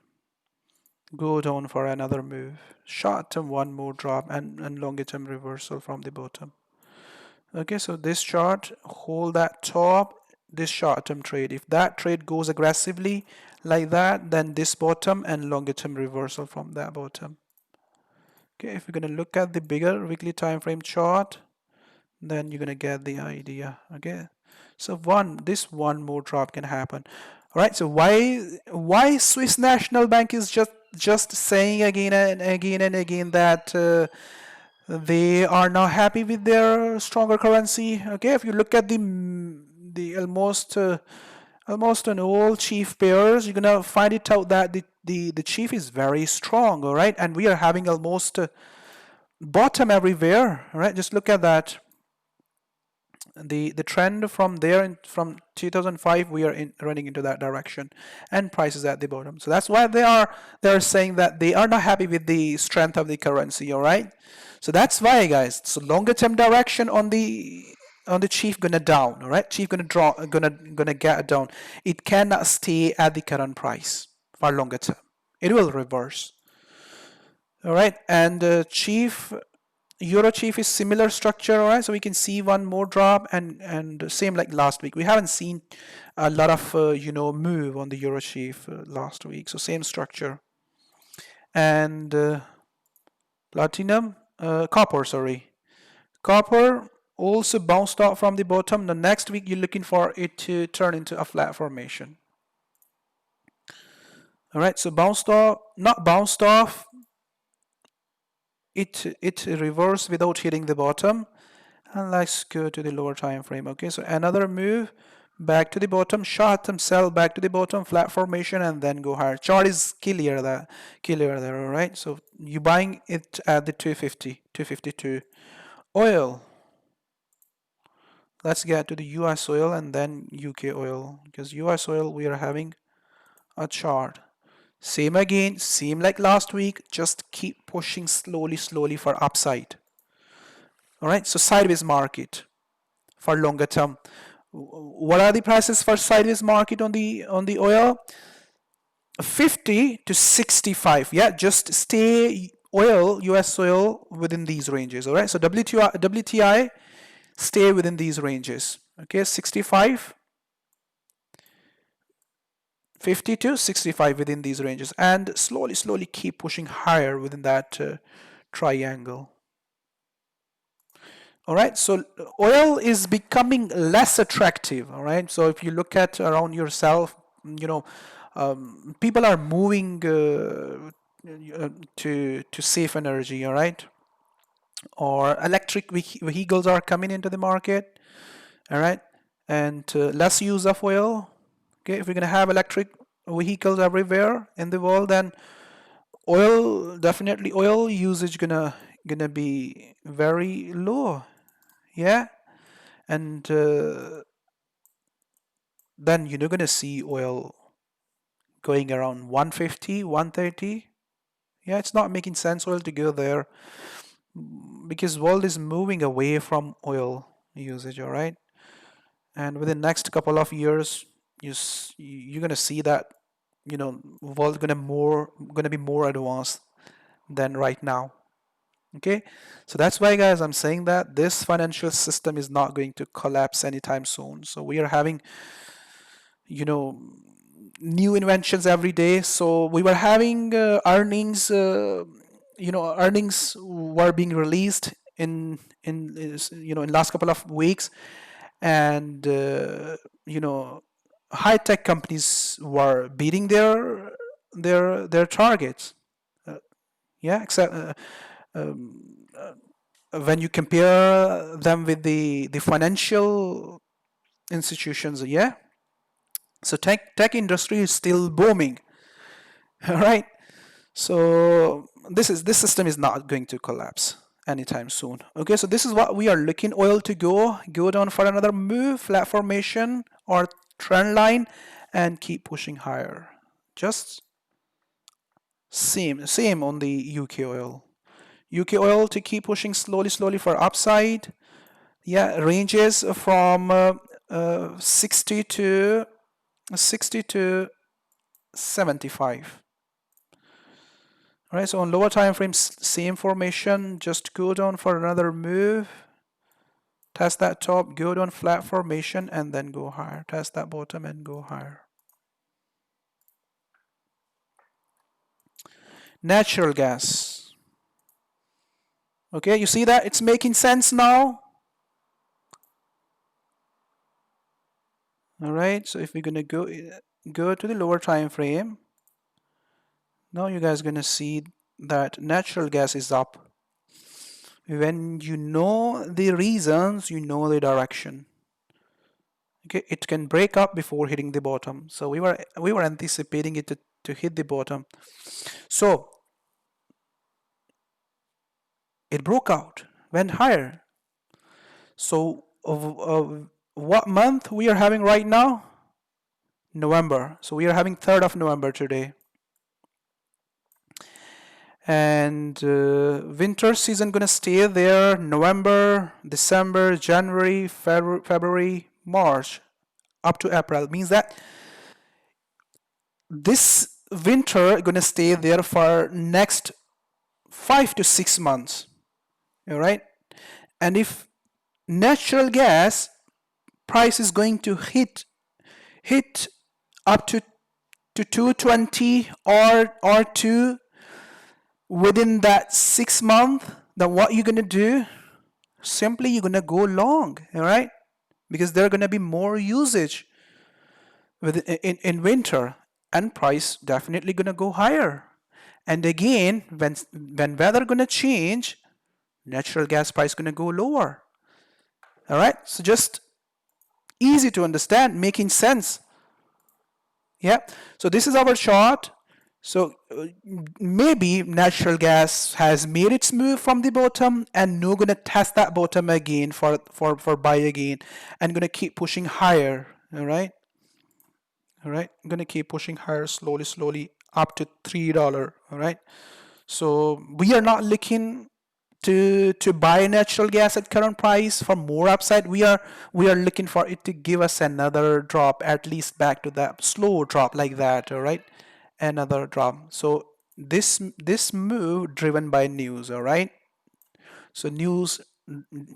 go down for another move. Short term, one more drop and longer term reversal from the bottom. Okay, so this chart, hold that top, this short term trade. If that trade goes aggressively like that, then this bottom and longer term reversal from that bottom. Okay, if we're going to look at the bigger weekly time frame chart, then you're going to get the idea. Okay, so this one more drop can happen. All right, so why Swiss National Bank is just saying again and again and again that they are not happy with their stronger currency. Okay, if you look at the almost an all chief pairs, you're gonna find it out that the chief is very strong. All right, and we are having almost bottom everywhere. All right, just look at that. The trend from there from 2005 we are running into that direction, and prices at the bottom. So that's why they're saying that they are not happy with the strength of the currency. All right, so that's why, guys. So longer term direction on the chief gonna down. All right, chief gonna get down. It cannot stay at the current price for longer term. It will reverse. All right, and chief EUROCHF is similar structure, all right? So we can see one more drop, and same like last week. We haven't seen a lot of move on the EUROCHF last week. So same structure. And copper, sorry. Copper also bounced off from the bottom. The next week you're looking for it to turn into a flat formation. All right, so bounced off, not bounced off. It reversed without hitting the bottom, and let's go to the lower time frame. Okay, so another move back to the bottom, short term sell back to the bottom, flat formation, and then go higher. Chart is clear there. All right, so you buying it at the 250, 252. Oil, let's get to the US oil and then UK oil, because US oil we are having a chart. Same again, same like last week, just keep pushing slowly for upside. All right, so sideways market for longer term. What are the prices for sideways market on the oil? 50 to 65. Yeah, just stay US oil within these ranges. All right, so WTI stay within these ranges. Okay, 65. 50 to 65 within these ranges, and slowly keep pushing higher within that triangle. All right, so oil is becoming less attractive. All right, so if you look at around yourself, people are moving to safe energy. All right, or electric vehicles are coming into the market. All right, and less use of oil. Okay, if we're gonna have electric vehicles everywhere in the world, then definitely oil usage gonna be very low. Yeah, and then you're gonna see oil going around 150, 130. Yeah, it's not making sense oil to go there, because world is moving away from oil usage. All right, and within the next couple of years, you're gonna see that world gonna be more advanced than right now. Okay, so that's why, guys, I'm saying that this financial system is not going to collapse anytime soon. So we are having new inventions every day. So we were having earnings earnings were being released in last couple of weeks, and high tech companies were beating their targets. Yeah, except when you compare them with the financial institutions. Yeah, so tech industry is still booming. All right, so this system is not going to collapse anytime soon. Okay, so this is what we are looking oil to go down for another move, flat formation or trend line, and keep pushing higher. Just same on the UK oil. UK oil to keep pushing slowly for upside. Yeah, ranges from 60 to 75. All right, so on lower time frames, same formation, just go down for another move, test that top, go down flat formation, and then go higher. Test that bottom and go higher. Natural gas. Okay, you see that it's making sense now. All right, so if we're gonna go to the lower time frame, now you guys gonna see that natural gas is up. When you know the reasons, you know the direction. Okay, it can break up before hitting the bottom. So we were anticipating it to hit the bottom. So it broke out, went higher. So what month we are having right now? November. So we are having 3rd of November today. And winter season gonna stay there November, December, January, February, March, up to April. Means that this winter gonna stay there for next 5 to 6 months. All right. And if natural gas price is going to hit up to 220 or 2 within that 6 month, then what you're gonna do? Simply you're gonna go long, all right? Because there are gonna be more usage in winter, and price definitely gonna go higher. And again, when weather gonna change, natural gas price gonna go lower. All right, so just easy to understand, making sense. Yeah, so this is our chart. So maybe natural gas has made its move from the bottom and now gonna test that bottom again for buy again, and gonna keep pushing higher. All right, I'm gonna keep pushing higher slowly up to $3. All right, so we are not looking to buy natural gas at current price for more upside. We are looking for it to give us another drop, at least back to that slow drop like that. All right, another drop. So this move driven by news. All right, so news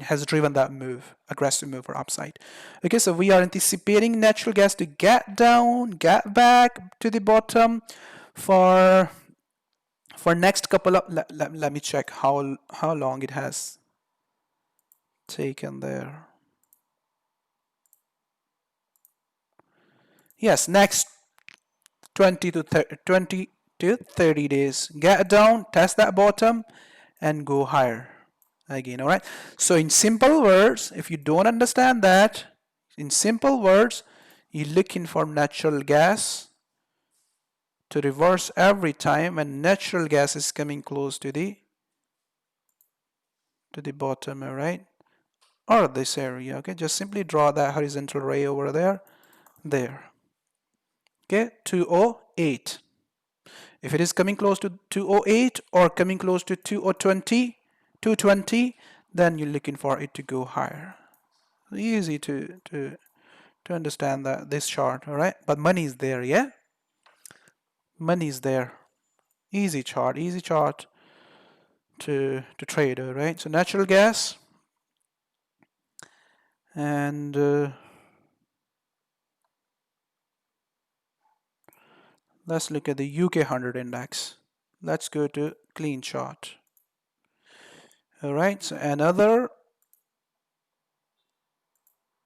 has driven that move, aggressive move for upside. Okay, so we are anticipating natural gas to get down, get back to the bottom for next couple of, let me check how long it has taken there. Yes, next 20 to 30 days. Get down, test that bottom, and go higher again. All right. So in simple words, if you don't understand that, in simple words, you're looking for natural gas to reverse every time when natural gas is coming close to the bottom. All right. Or this area. Okay, just simply draw that horizontal ray over there. Okay, 208. If it is coming close to 208 or coming close to 220, then you're looking for it to go higher. Easy to understand that this chart. All right, but money is there. Yeah, money is there. Easy chart to trade. All right, so natural gas and let's look at the UK 100 index. Let's go to clean chart. All right, so another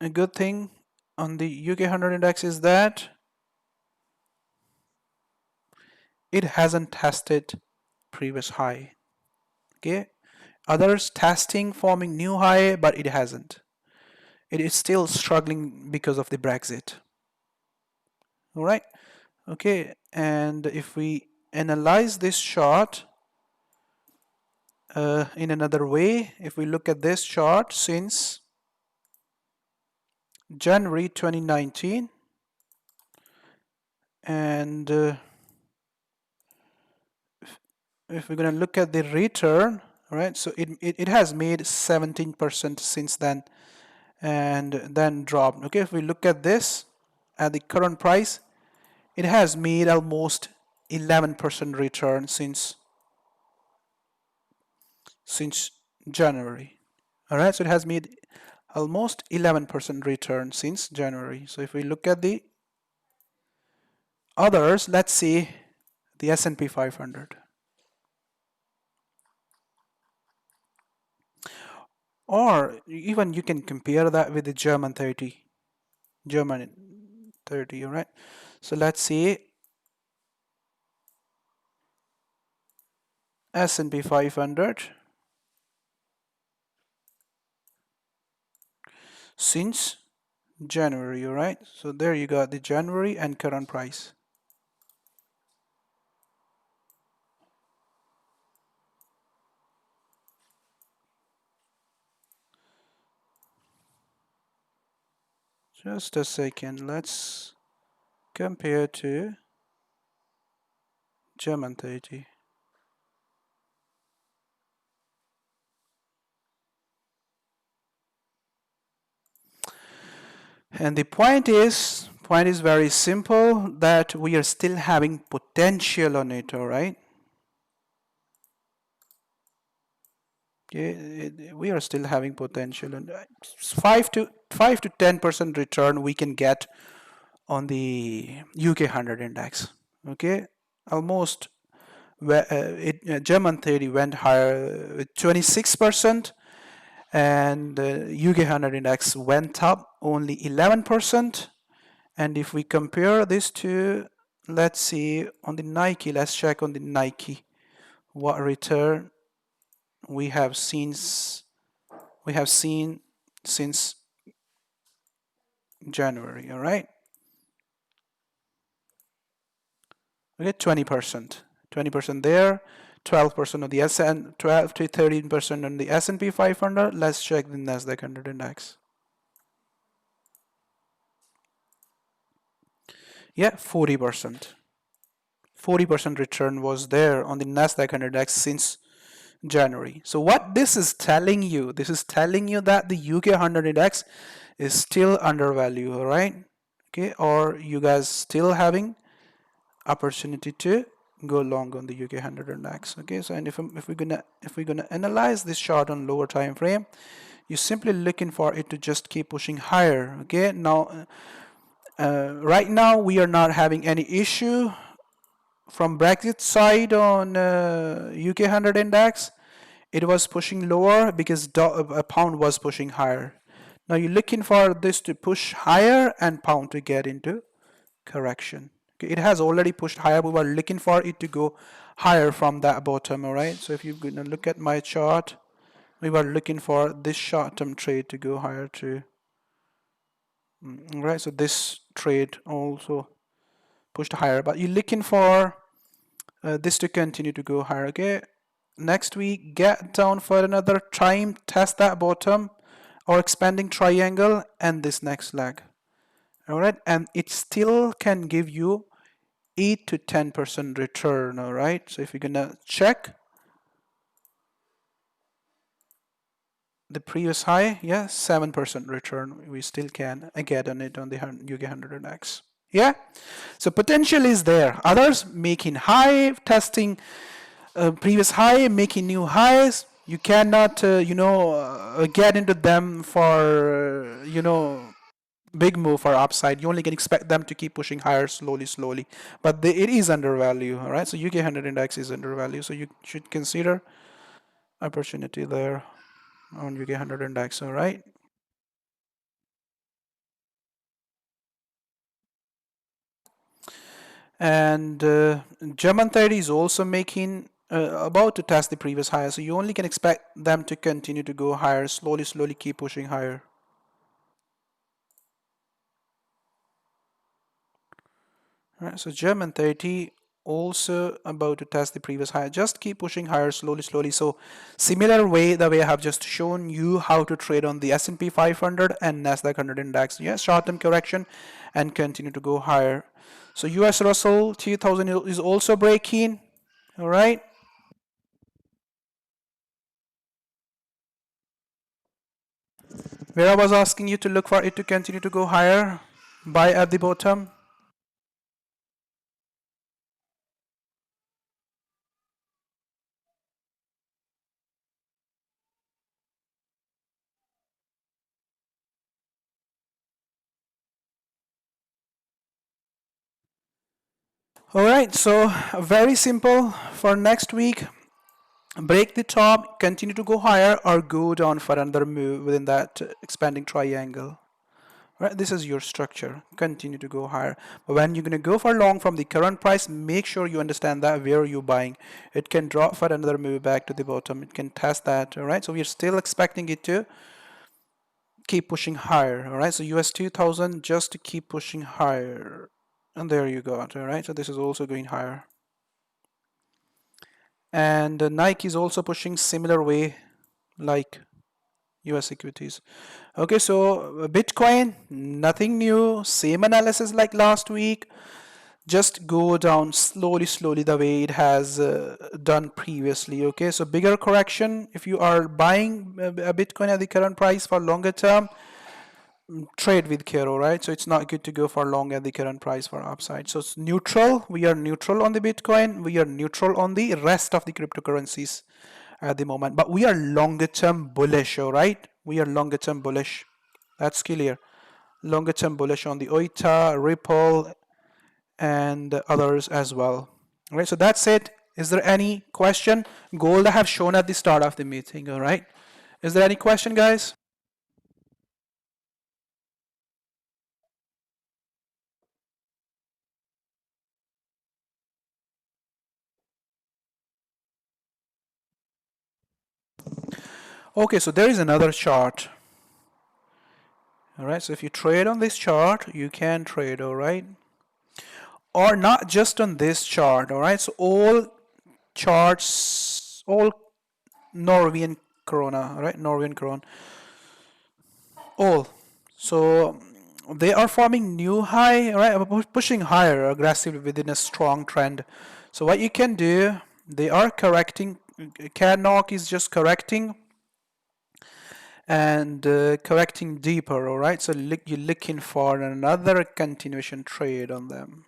a good thing on the UK 100 index is that it hasn't tested previous high. Okay, others testing, forming new high, but it hasn't. It is still struggling because of the Brexit. All right, okay, and if we analyze this chart in another way, if we look at this chart since January 2019 and if we're going to look at the return, right, so it has made 17% since then and then dropped. Okay, if we look at this at the current price, it has made almost 11% return since January. All right, so it has made almost 11% return since January. So if we look at the others, let's see the S&P 500. or even you can compare that with the German 30. German 30, all right? So let's see S&P 500 since January, all right? So there you got the January and current price. Just a second, let's compare to German 30. And the point is very simple, that we are still having potential on it, all right? Okay, we are still having potential, and 5 to 10% return we can get on the UK 100 index. Okay, almost German 30 went higher with 26%, and UK 100 index went up only 11%. And if we compare this to, let's see, on the Nike, let's check on the Nike what return we have seen since January. All right, okay, 20% there, 12% of the S&P, 12 to 13% on the S&P 500. Let's check the NASDAQ 100 index. Yeah, 40%. 40% return was there on the NASDAQ 100 index since January. So what this is telling you, that the UK 100 index is still undervalued, all right? Okay, or you guys still having opportunity to go long on the UK 100 index. Okay, so and if we're gonna analyze this chart on lower time frame, you're simply looking for it to just keep pushing higher. Okay, now right now we are not having any issue from Brexit side on UK 100 index. It was pushing lower because a pound was pushing higher. Now you're looking for this to push higher and pound to get into correction. Okay, it has already pushed higher. We were looking for it to go higher from that bottom. All right, so if you're gonna look at my chart, we were looking for this short-term trade to go higher too. All right, so this trade also pushed higher, but you're looking for this to continue to go higher. Okay, next week get down for another time, test that bottom or expanding triangle and this next leg. All right, and it still can give you 8 to 10% return. All right, so if you're gonna check the previous high, yeah, 7% return we still can get on it on the UK 100X. Yeah, so potential is there. Others making high, testing previous high, making new highs. You cannot get into them for big move for upside. You only can expect them to keep pushing higher slowly, but it is undervalued. All right, so UK 100 index is undervalued, so you should consider opportunity there on UK 100 index. All right. And German 30 is also making about to test the previous higher, so you only can expect them to continue to go higher, slowly keep pushing higher. All right, so German 30 also about to test the previous higher, just keep pushing higher slowly. So similar way, the way I have just shown you how to trade on the S&P 500 and NASDAQ 100 index. Yes, short-term correction and continue to go higher. So US Russell 2000 is also breaking. All right. Where I was asking you to look for it to continue to go higher, buy at the bottom. All right, so very simple for next week. break the top, continue to go higher, or go down for another move within that expanding triangle. Right, this is your structure. Continue to go higher. But when you're going to go for long from the current price, make sure you understand that where you're buying. It can drop for another move back to the bottom. It can test that. All right, so we're still expecting it to keep pushing higher. All right, so US 2000 just to keep pushing higher. And there you go. All right, so this is also going higher. And Nike is also pushing similar way like US equities. Okay, so Bitcoin, nothing new, same analysis like last week. Just go down slowly the way it has done previously. Okay, so bigger correction if you are buying a Bitcoin at the current price for longer term, trade with care. All right, so it's not good to go for long at the current price for upside. So it's neutral. We are neutral on the Bitcoin. We are neutral on the rest of the cryptocurrencies at the moment, but we are longer term bullish. All right, we are longer term bullish. That's clear. Longer term bullish on the OITA, Ripple, and others as well. All right, so that's it. Is there any question? Gold I have shown at the start of the meeting. All right, is there any question, guys? Okay, so there is another chart. All right, so if you trade on this chart, you can trade. All right, or not just on this chart. All right, so all charts, all Norwegian krona, right? Norwegian krone, all. So they are forming new high, right? Pushing higher aggressively within a strong trend. So what you can do, they are correcting. CAD is just correcting and correcting deeper. All right. So you're looking for another continuation trade on them.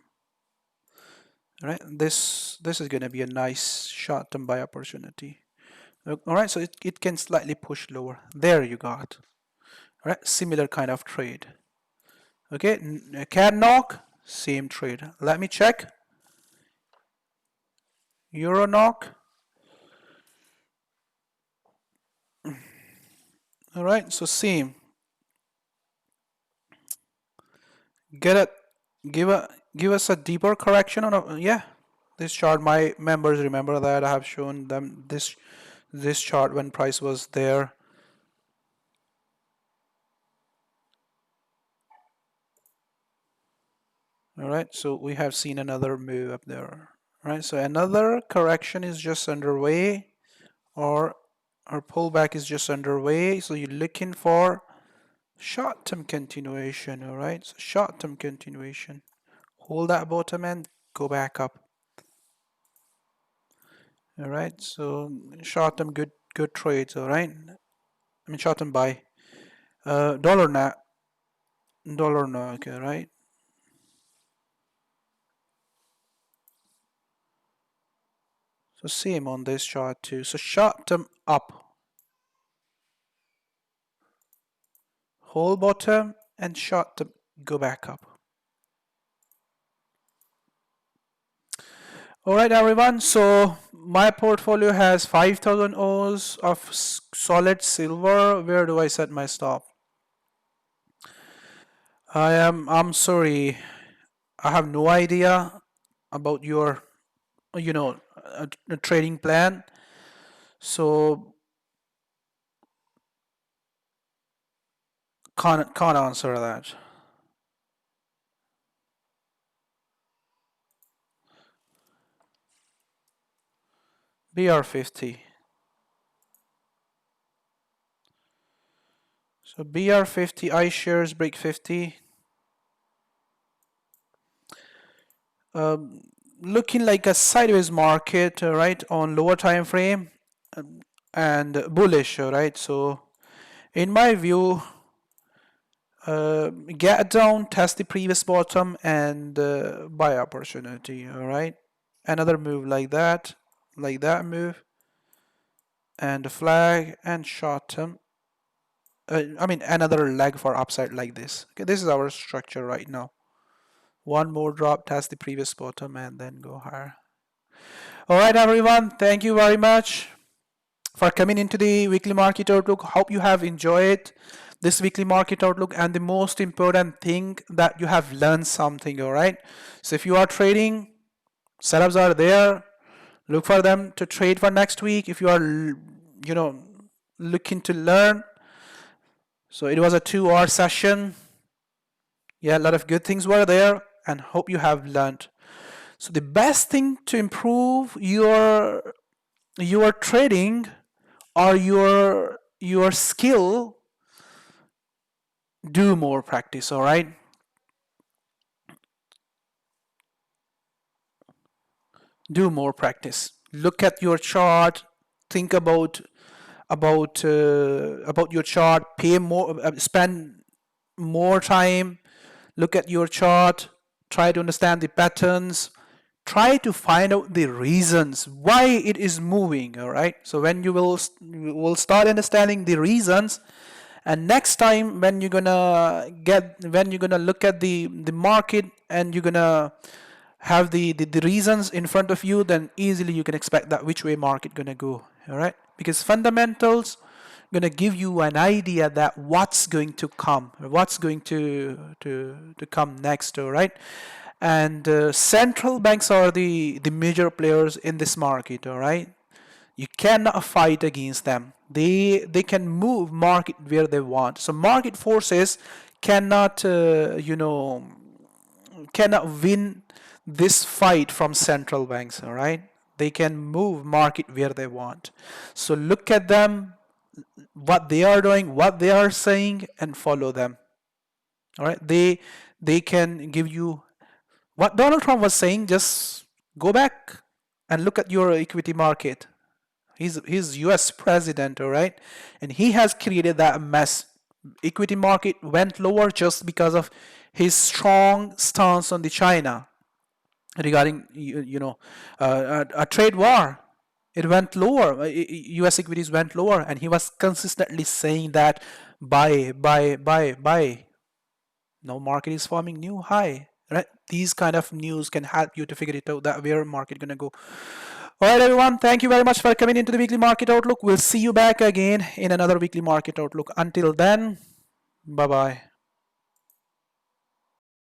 All right. This is going to be a nice short-term buy opportunity. All right. So it can slightly push lower. There you got. All right. Similar kind of trade. Okay, CAD same trade. Let me check. Euro all right, so same. Get it. Give us a deeper correction on yeah. This chart, my members remember that I have shown them this chart when price was there. All right, so we have seen another move up there. All right, so another correction is just underway, or our pullback is just underway. So you're looking for short-term continuation. All right, so short-term continuation. Hold that bottom and go back up. All right, so short-term good trades. All right, I mean short-term buy. Dollar now. Okay, right. So same on this chart too. So short-term up, hold bottom, and short-term go back up. All right, everyone. So my portfolio has 5,000 O's of solid silver. Where do I set my stop? I'm sorry. I have no idea about your, a trading plan. So can't answer that. BR50. So BR50 iShares break 50. Looking like a sideways market, right, on lower time frame, and bullish, right? So in my view, get down, test the previous bottom, and buy opportunity. All right, another move like that move, and a flag and short term. I mean another leg for upside like this. Okay, this is our structure right now. One more drop, test the previous bottom, and then go higher. All right, everyone. Thank you very much. for coming into the weekly market outlook. Hope you have enjoyed this weekly market outlook, and the most important thing that you have learned something. All right, so if you are trading, setups are there. Look for them to trade for next week. If you are looking to learn, so it was a 2-hour session. Yeah, a lot of good things were there, and hope you have learned. So the best thing to improve your trading or your skill, do more practice. All right, do more practice. Look at your chart, think about your chart, pay more, spend more time, look at your chart, try to understand the patterns, try to find out the reasons why it is moving. All right, so when you will start understanding the reasons, and next time when you're gonna look at the market, and you're gonna have the reasons in front of you, then easily you can expect that which way market gonna go. All right, because fundamentals gonna give you an idea that what's going to come, what's going to come next. All right, and central banks are the major players in this market. All right, you cannot fight against them. They can move market where they want. So market forces cannot cannot win this fight from central banks. All right, they can move market where they want. So look at them, what they are doing, what they are saying, and follow them. All right, they can give you what Donald Trump was saying. Just go back and look at your equity market. He's US president, all right, and he has created that mess. Equity market went lower just because of his strong stance on the China regarding a trade war. It went lower. US equities went lower, and he was consistently saying that buy, buy, buy, buy. Now market is forming new high. Right? These kind of news can help you to figure it out that where market gonna go. All right, everyone. Thank you very much for coming into the weekly market outlook. We'll see you back again in another weekly market outlook. Until then, bye bye.